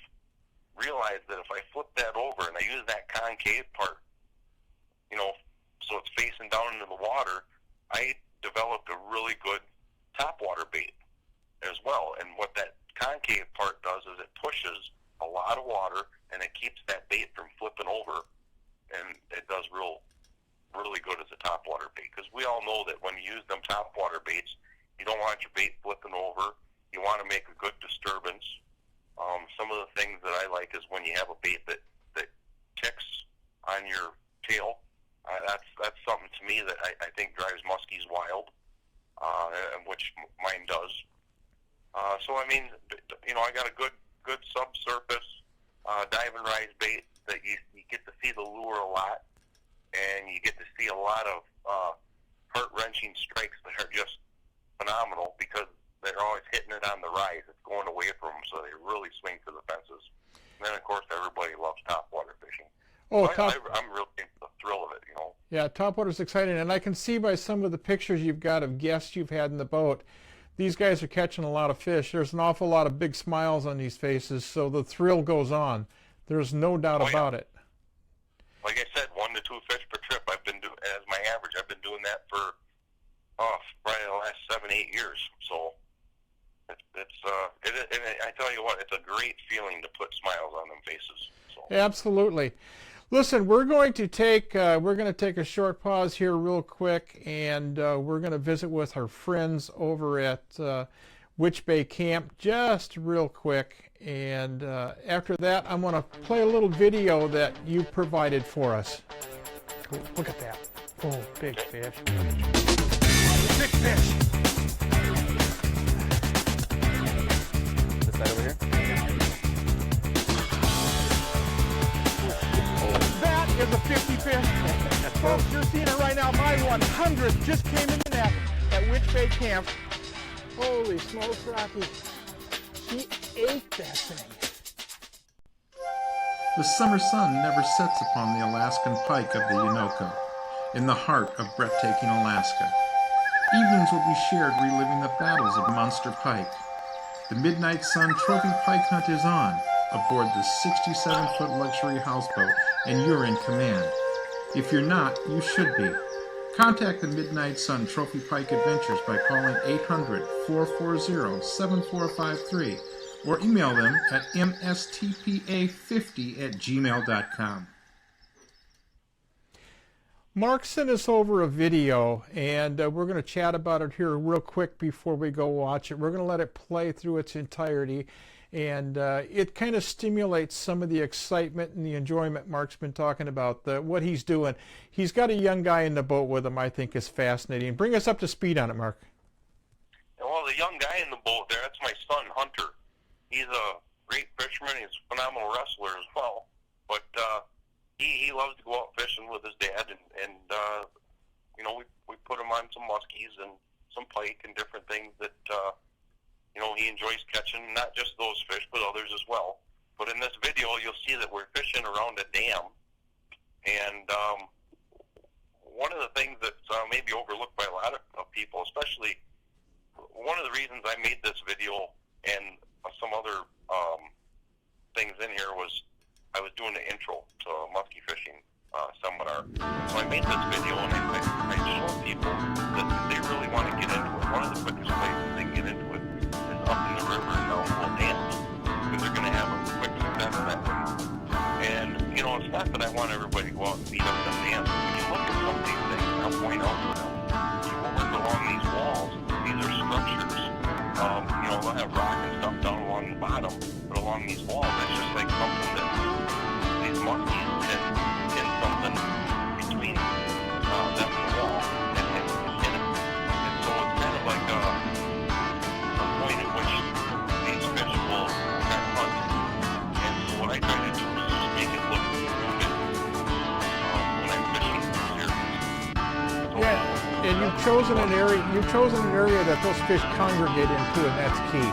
realized that if I flip that over and I use that concave part, you know, so it's facing down into the water, I developed a really good topwater bait as well. And what that concave part does is it pushes a lot of water and it keeps that bait from flipping over, and it does really good as a topwater bait, because we all know that when you use them topwater baits, you don't want your bait flipping over. You want to make a good disturbance. Some of the things that I like is when you have a bait that ticks on your tail. That's something to me that I think drives muskies wild, and which mine does. So I mean, you know, I got a good subsurface dive and rise bait that you get to see the lure a lot, and you get to see a lot of heart-wrenching strikes that are just phenomenal, because they're always hitting it on the rise. It's going away from them, so they really swing for the fences. And then, of course, everybody loves topwater fishing. Oh, so I'm really into the thrill of it, you know. Yeah, topwater's exciting, and I can see by some of the pictures you've got of guests you've had in the boat, these guys are catching a lot of fish. There's an awful lot of big smiles on these faces, so the thrill goes on. There's no doubt about it. Like I said, 1 to 2 fish per trip. I've been doing, as my average. I've been doing that for probably the last 7-8 years. So and I tell you what, it's a great feeling to put smiles on them faces. So. Absolutely. Listen, we're going to take a short pause here real quick, and we're going to visit with our friends over at Witch Bay Camp just real quick, and after that I'm going to play a little video that you provided for us. Cool. Look at that. Oh, big fish. Big fish. This side over here? That is a 50 fish. Folks, you're seeing it right now. My 100th just came in the net at Witch Bay Camp. Holy smokes, Rocky. She ate that thing. The summer sun never sets upon the Alaskan pike of the Unoko, in the heart of breathtaking Alaska. Evenings will be shared reliving the battles of monster pike. The Midnight Sun Trophy Pike Hunt is on, aboard the 67-foot luxury houseboat, and you're in command. If you're not, you should be. Contact the Midnight Sun Trophy Pike Adventures by calling 800-440-7453 or email them at mstpa50@gmail.com. Mark sent us over a video, and we're going to chat about it here real quick before we go watch it. We're going to let it play through its entirety, and it kind of stimulates some of the excitement and the enjoyment Mark's been talking about, what he's doing. He's got a young guy in the boat with him I think is fascinating. Bring us up to speed on it, Mark. Well, the young guy in the boat there, that's my son, Hunter. He's a great fisherman. He's a phenomenal wrestler as well. But he loves to go out fishing with his dad, and you know, we put him on some muskies and some pike and different things that you know, he enjoys catching, not just those fish, but others as well. But in this video, you'll see that we're fishing around a dam, and one of the things that's maybe overlooked by a lot of people, especially one of the reasons I made this video and some other things in here was I was doing the intro to a musky fishing seminar. So I made this video and I showed people that if they really want to get into it, one of the quickest places they can get into it is up in the river and down little dams, because they're going to have a quick success that way. And, you know, it's not that I want everybody to go out and beat up the dams. When you look at some of these things, and I'll point out to them, you work along these walls, these are structures. You know, they'll have rock and stuff down along the bottom, but along these walls, it's just like something that these muskies and something between them and the wall. And so it's kind of like a point at which these fish will kind of hunt. And so what I try to do is just make it look moving when I'm fishing here. Yeah, and you've chosen an area that those fish congregate into, and that's key.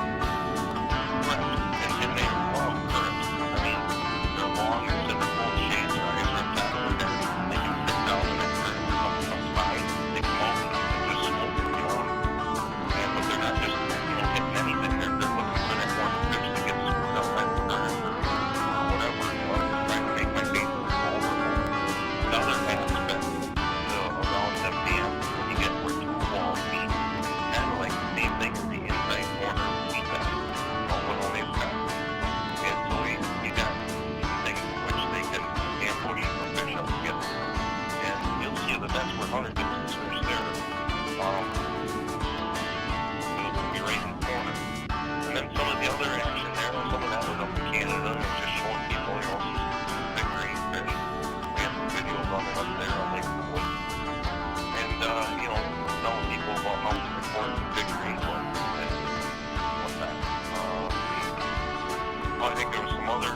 I think there was some other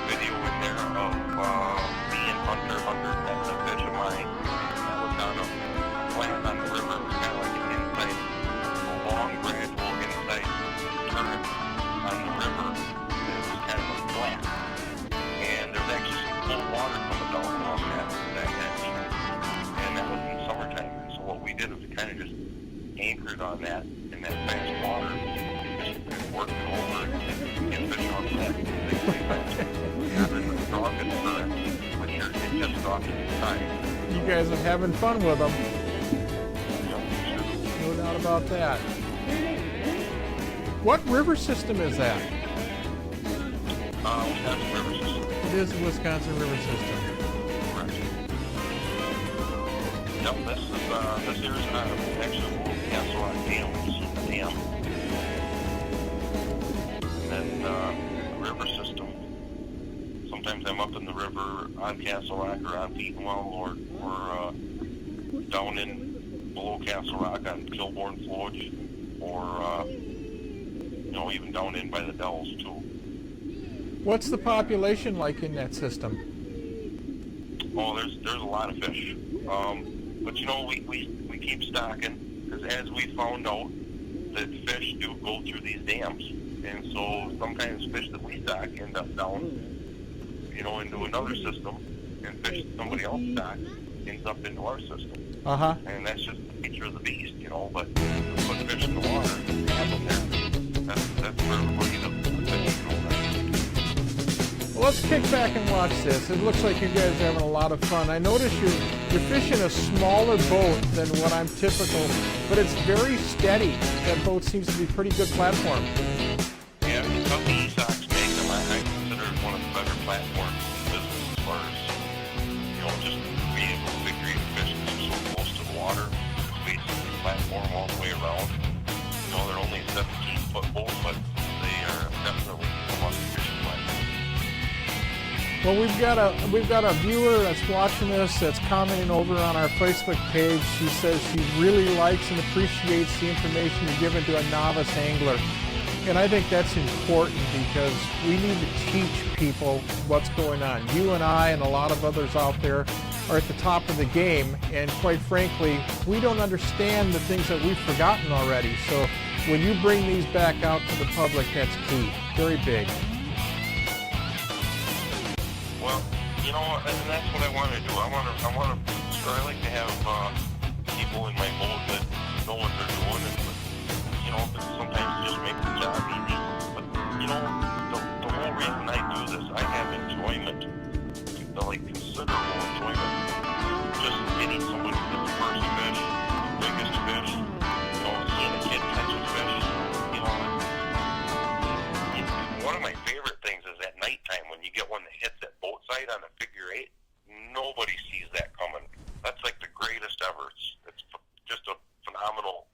video in there of me and Hunter netting a fish of mine, and that was down a plant on the river. It was kind of like an inside, a long, gradual inside current on the river. It was kind of a flat, and there's actually some cold water coming down along that edge, and that was in summertime. So what we did was we kind of just anchored on that in that fast water, just worked it over and fish on that. You guys are having fun with them. No doubt about that. What river system is that? Wisconsin River System. It is the Wisconsin River System. Correct. Yep, this here is actually a little Castle Rock Dam. You see the dam. And then the river system. Sometimes I'm up in the river on Castle Rock or on Petenwell or down in below Castle Rock on Kilbourne Flowage, or you know, even down in by the Dells too. What's the population like in that system? Oh, there's a lot of fish, but you know, we keep stocking, because as we found out that fish do go through these dams, and so sometimes fish that we stock end up down, you know, into another system, and fish that somebody else stocks ends up into our system. And that's just the nature of the beast, you know. But to put fish in the water, have them there, that's where everybody does fish, you know. Well, let's kick back and watch this. It looks like you guys are having a lot of fun. I notice you're fishing a smaller boat than what I'm typical, but it's very steady. That boat seems to be a pretty good platform. Yeah, the company Sox make them. I consider it one of the better platforms in the business as far as, you know, just being able to figure out fish because you're so close to the water. It's basically a platform all the way around. You know, they're only a 17-foot boat, but they are definitely a musky fishing platform. Well, we've got a viewer that's watching this that's commenting over on our Facebook page. She says she really likes and appreciates the information you're giving to a novice angler. And I think that's important because we need to teach people what's going on. You and I and a lot of others out there are at the top of the game, and quite frankly, we don't understand the things that we've forgotten already. So when you bring these back out to the public, that's key. Very big. Well, you know, and that's what I want to do. I like to have people in my boat that know what they're doing, and you know, sometimes just make the job easy. But you know, the whole reason I do this, I have enjoyment, like considerable enjoyment, just getting somebody to the first fish, the biggest fish, you know, seeing a kid catch a fish. You know, one of my favorite things is at nighttime when you get one that hits that boat side on a figure eight. Nobody sees that coming. That's like the greatest ever. It's just a phenomenal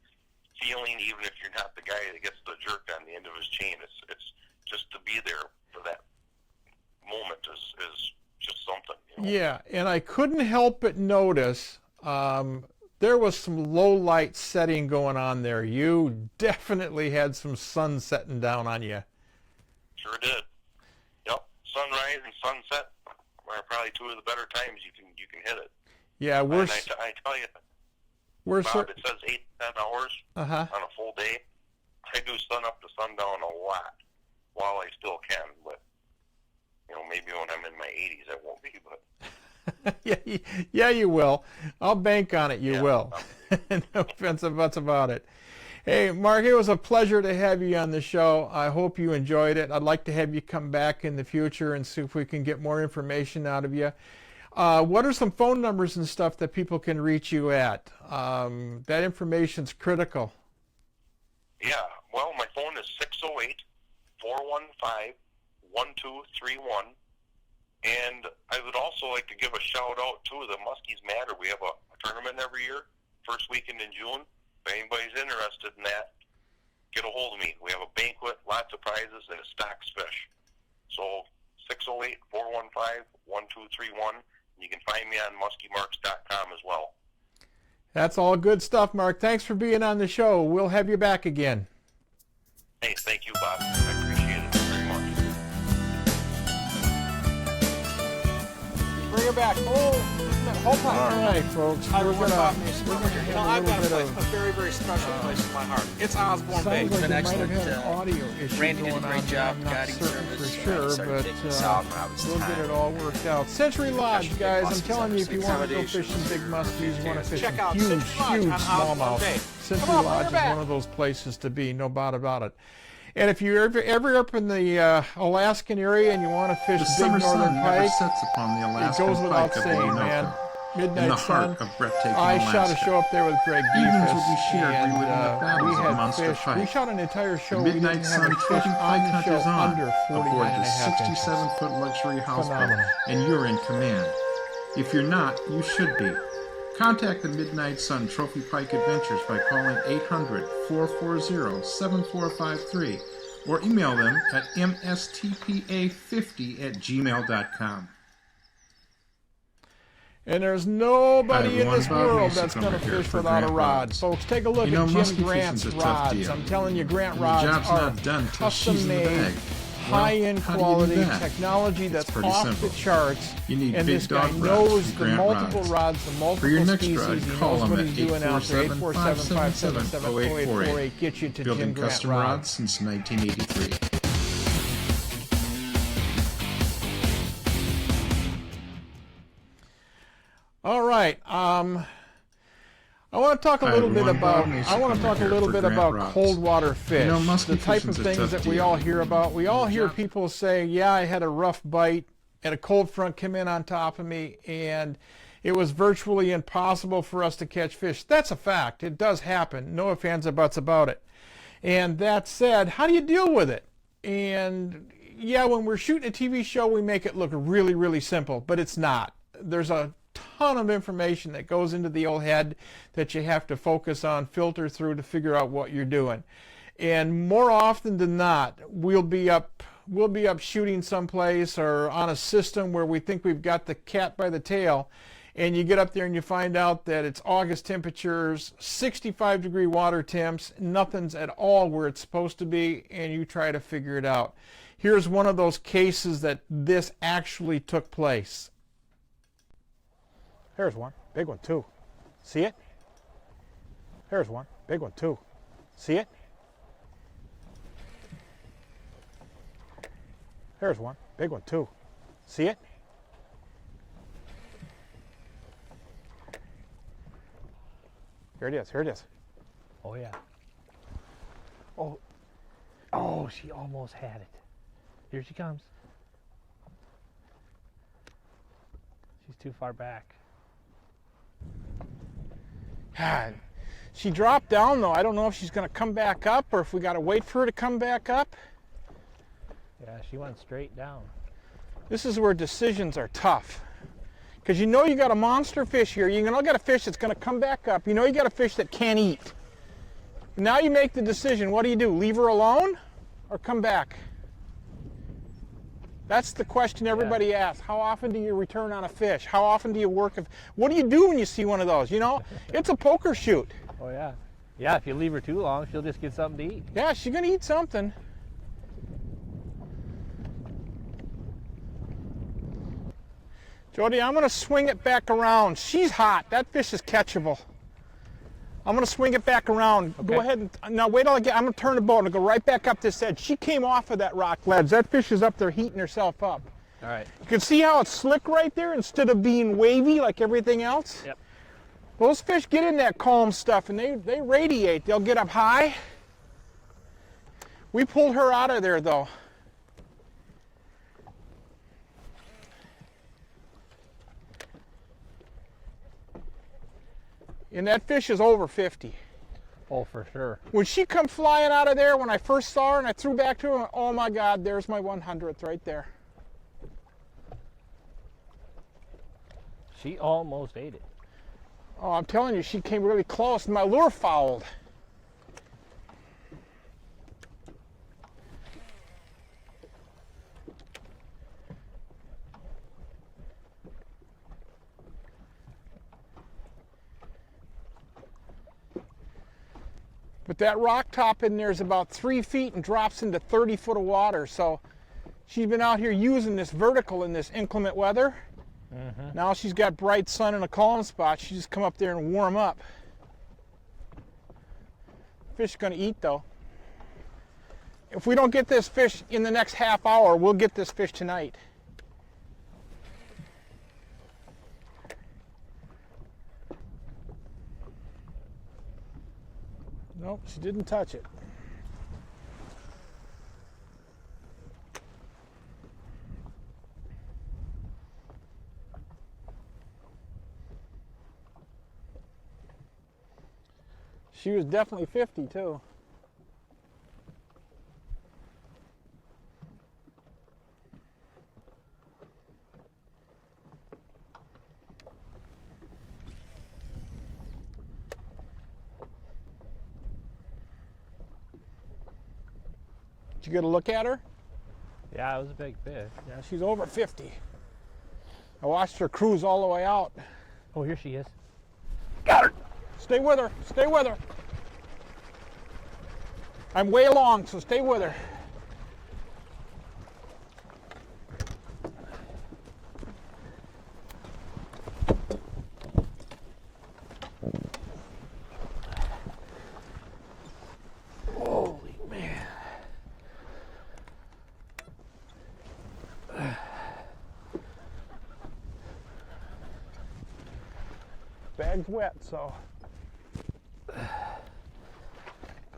feeling, even if you're not the guy that gets the jerk on the end of his chain. It's just to be there for that moment is just something. You know? Yeah, and I couldn't help but notice there was some low light setting going on there. You definitely had some sun setting down on you. Sure did. Yep, sunrise and sunset are probably two of the better times you can hit it. Yeah, I tell you, Bob, it says 8 to 10 hours on a full day. I do sun up to sundown a lot while I still can, but you know, maybe when I'm in my 80s, I won't be. But yeah, you will. I'll bank on it. You will. No offensive buts about it. Hey, Mark, it was a pleasure to have you on the show. I hope you enjoyed it. I'd like to have you come back in the future and see if we can get more information out of you. What are some phone numbers and stuff that people can reach you at? That information's critical. Yeah, well, my phone is 608-415-1231. And I would also like to give a shout out to the Muskies Matter. We have a tournament every year, first weekend in June. If anybody's interested in that, get a hold of me. We have a banquet, lots of prizes, and it stocks fish. So 608-415-1231. You can find me on muskiemarks.com as well. That's all good stuff, Mark. Thanks for being on the show. We'll have you back again. Hey, thank you, Bob. I appreciate it very much. Bring her back. Hold on. All right, folks. We're gonna have I've got a little place, a very, very special place in my heart. It's Osborne Bay. Sounds like It's been they excellent. might have had an audio issue Randy did a going great on. job I'm not guiding certain for service. sure, started taking this out when I was we'll get 10. it all worked out. Century Lodge, Big guys. I'm muskies telling you, if you want to go accommodations fishing big muskies, you want to fish Check out huge, Century Lodge huge on Osborne smallmouth. Bay. Century Come on, bring Lodge her is back. one of those places to be, no doubt about it. And if you're ever up in the Alaskan area and you want to fish The big summer northern sun never pike, sets upon the it Alaskan goes without pike of the saying, Orinoco. man. In Midnight the Sun. heart of breathtaking I shot a Alaska. show up there with Greg Evenings Beefus, will be shared and reliving the battles we of had monster fish. pike. We shot an entire show. The We Midnight didn't have Sun a fish floating on pike the hunt show is on under aboard 49 the and a half inches. 67-foot luxury houseboat, Phenomenal. and you're in command. If you're not, you should be. Contact the Midnight Sun Trophy Pike Adventures by calling 800-440-7453 or email them at mstpa50@gmail.com. And there's nobody Hi, in this everyone. Bob world Mason that's going to over here fish for without a Grant rod. Rods. Folks, take a look You know, at musky Jim Grant's fishing's a tough rods. deal. I'm telling you, Grant And the rods job's are not done till custom she's in the made, bag. high-end Well, how do you do quality that? technology It's that's pretty off simple. the charts. You need and big this guy dog rods knows from the Grant multiple Rods. rods, the multiple For your next species. rod, He call knows him what at he's doing out there. 847-577-0848. Get you to Building Jim Grant custom rods. rods since 1983. All right. I want to talk a Hi, little bit everyone. about. Bob Mason I want to coming talk a here little for bit Grant about Rods. cold water fish. You know, musky the type of fishing's a things tough that we deal. all hear about. We all hear people say, "Yeah, I had a rough bite, and a cold front came in on top of me, and it was virtually impossible for us to catch fish." That's a fact. It does happen. No ifs, ands, or buts about it. And that said, how do you deal with it? And yeah, when we're shooting a TV show, we make it look really, really simple, but it's not. There's a ton of information that goes into the old head that you have to focus on, filter through to figure out what you're doing. And more often than not, we'll be up shooting someplace or on a system where we think we've got the cat by the tail, and you get up there and you find out that it's August temperatures, 65-degree water temps, nothing's at all where it's supposed to be, and you try to figure it out. Here's one of those cases that this actually took place. Here's one, big one too. See it? Here's one, big one too. See it? Here's one, big one too. See it? Here it is, here it is. Oh yeah. Oh, oh, she almost had it. Here she comes. She's too far back. God, she dropped down though. I don't know if she's going to come back up or if we got to wait for her to come back up. Yeah, she went straight down. This is where decisions are tough. Because you know you got a monster fish here. You know you got a fish that's going to come back up. You know you got a fish that can't eat. Now you make the decision. What do? Leave her alone or come back? That's the question everybody asks. How often do you return on a fish? How often do you work? What do you do when you see one of those? You know, it's a poker shoot. Oh yeah. Yeah, if you leave her too long, she'll just get something to eat. Yeah, she's going to eat something. Jody, I'm going to swing it back around. She's hot. That fish is catchable. I'm going to swing it back around. Okay. Go ahead and now wait till I'm going to turn the boat and go right back up this edge. She came off of that rock ledge. That fish is up there heating herself up. All right. You can see how it's slick right there instead of being wavy like everything else? Yep. Those fish get in that calm stuff and they radiate. They'll get up high. We pulled her out of there though. And that fish is over 50. Oh, for sure. When she come flying out of there, when I first saw her and I threw back to her, oh my God, there's my 100th right there. She almost ate it. Oh, I'm telling you, she came really close and my lure fouled. But that rock top in there is about 3 feet and drops into 30 foot of water. So she's been out here using this vertical in this inclement weather. Mm-hmm. Now she's got bright sun and a calm spot. She just come up there and warm up. Fish is going to eat though. If we don't get this fish in the next half hour, we'll get this fish tonight. Nope, she didn't touch it. She was definitely 50 too. Did you get a look at her? Yeah, it was a big fish. Yeah, she's over 50. I watched her cruise all the way out. Oh, here she is. Got her! Stay with her, stay with her. I'm way along, so stay with her. Holy man. Bag's wet, so.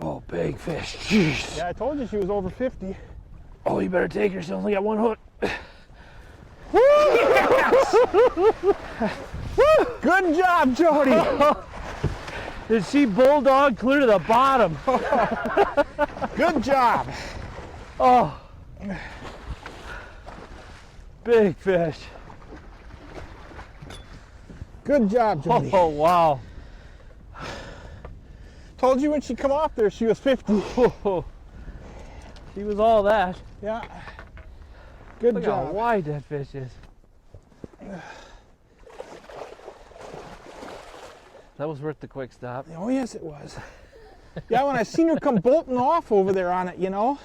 Oh, big fish. Jeez. Yeah, I told you she was over 50. Oh, you better take her. She only got one hook. Woo! Yes! Woo! Good job, Jody. Did she bulldog clear to the bottom? Good job. Oh. Big fish. Good job, Jody. Oh, wow. Told you when she come off there, she was 50. Oh, she was all that. Yeah. Good Look job. how wide that fish is. That was worth the quick stop. Oh, yes, it was. Yeah, when I seen her come bolting off over there on it, you know.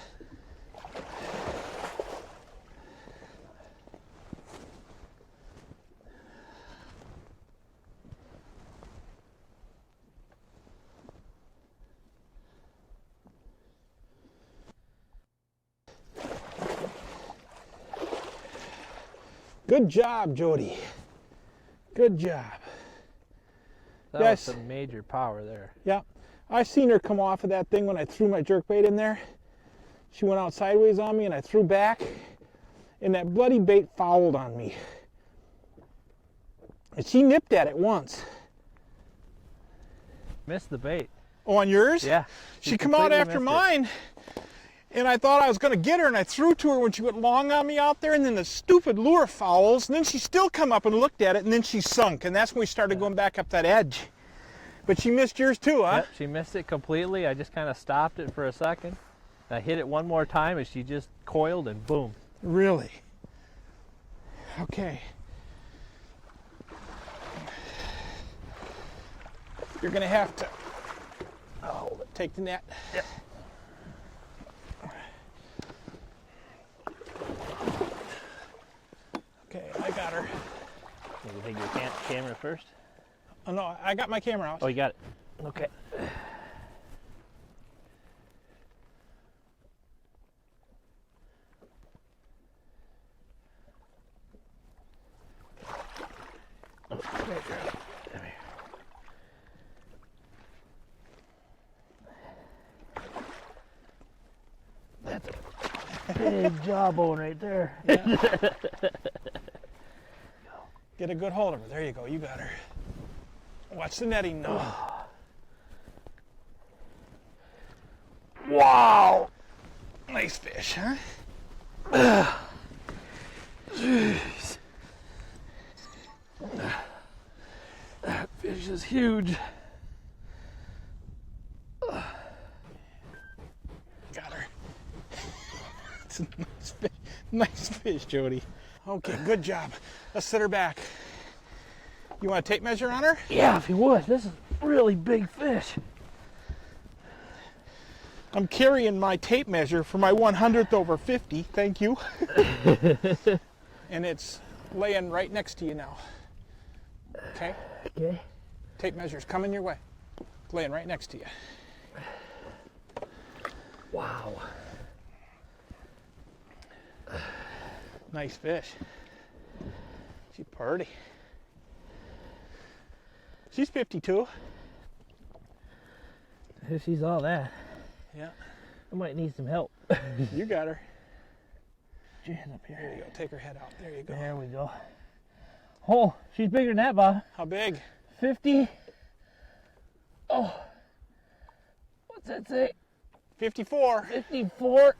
Good job, Jody. Good job. That was some major power there. Yeah. I seen her come off of that thing when I threw my jerkbait in there. She went out sideways on me and I threw back, and that bloody bait fouled on me. And she nipped at it once. Missed the bait. Oh, on yours? Yeah. She come out after mine, and I thought I was going to get her, and I threw to her when she went long on me out there, and then the stupid lure fouls, and then she still come up and looked at it, and then she sunk, and that's when we started going back up that edge. But she missed yours too, huh? Yep, she missed it completely. I just kind of stopped it for a second. I hit it one more time, and she just coiled, and boom. Really? Okay. You're going to have to take the net. Yep. Okay, I got her. You take your camera first? Oh, no, I got my camera out. Oh, you got it. Okay. That's a big jawbone right there. Yeah. Get a good hold of her. There you go. You got her. Watch the netting now. Wow. Nice fish, huh? Jeez. That fish is huge. Got her. It's a nice fish. Nice fish, Jody. Okay, good job. Let's set her back. You want a tape measure on her? Yeah, if you would. This is a really big fish. I'm carrying my tape measure for my 100th over 50. Thank you. And it's laying right next to you now. Okay? Okay. Tape measure's coming your way. It's laying right next to you. Wow. Nice fish. She's pretty. She's 52. If she's all that, yeah, I might need some help. You got her. She's up here. There you go. Take her head out. There you go. There we go. Oh, she's bigger than that, Bob. How big? 50. Oh. What's that say? 54. 54.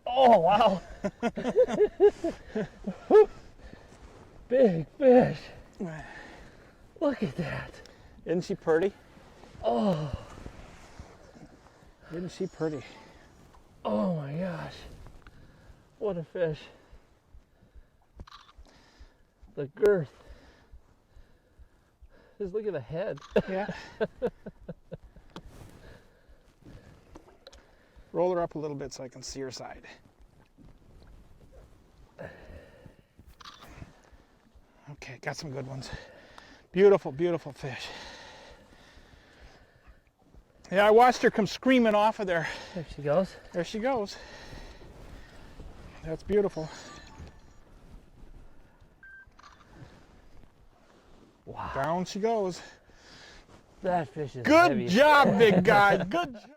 Oh, wow. Big fish. Look at that. Isn't she pretty? Oh. Isn't she pretty? Oh my gosh. What a fish. The girth. Just look at the head. Yeah. Roll her up a little bit so I can see her side. Okay, got some good ones. Beautiful, beautiful fish. Yeah, I watched her come screaming off of there. There she goes. There she goes. That's beautiful. Wow. Down she goes. That fish is Good heavy. job, big guy. Good job.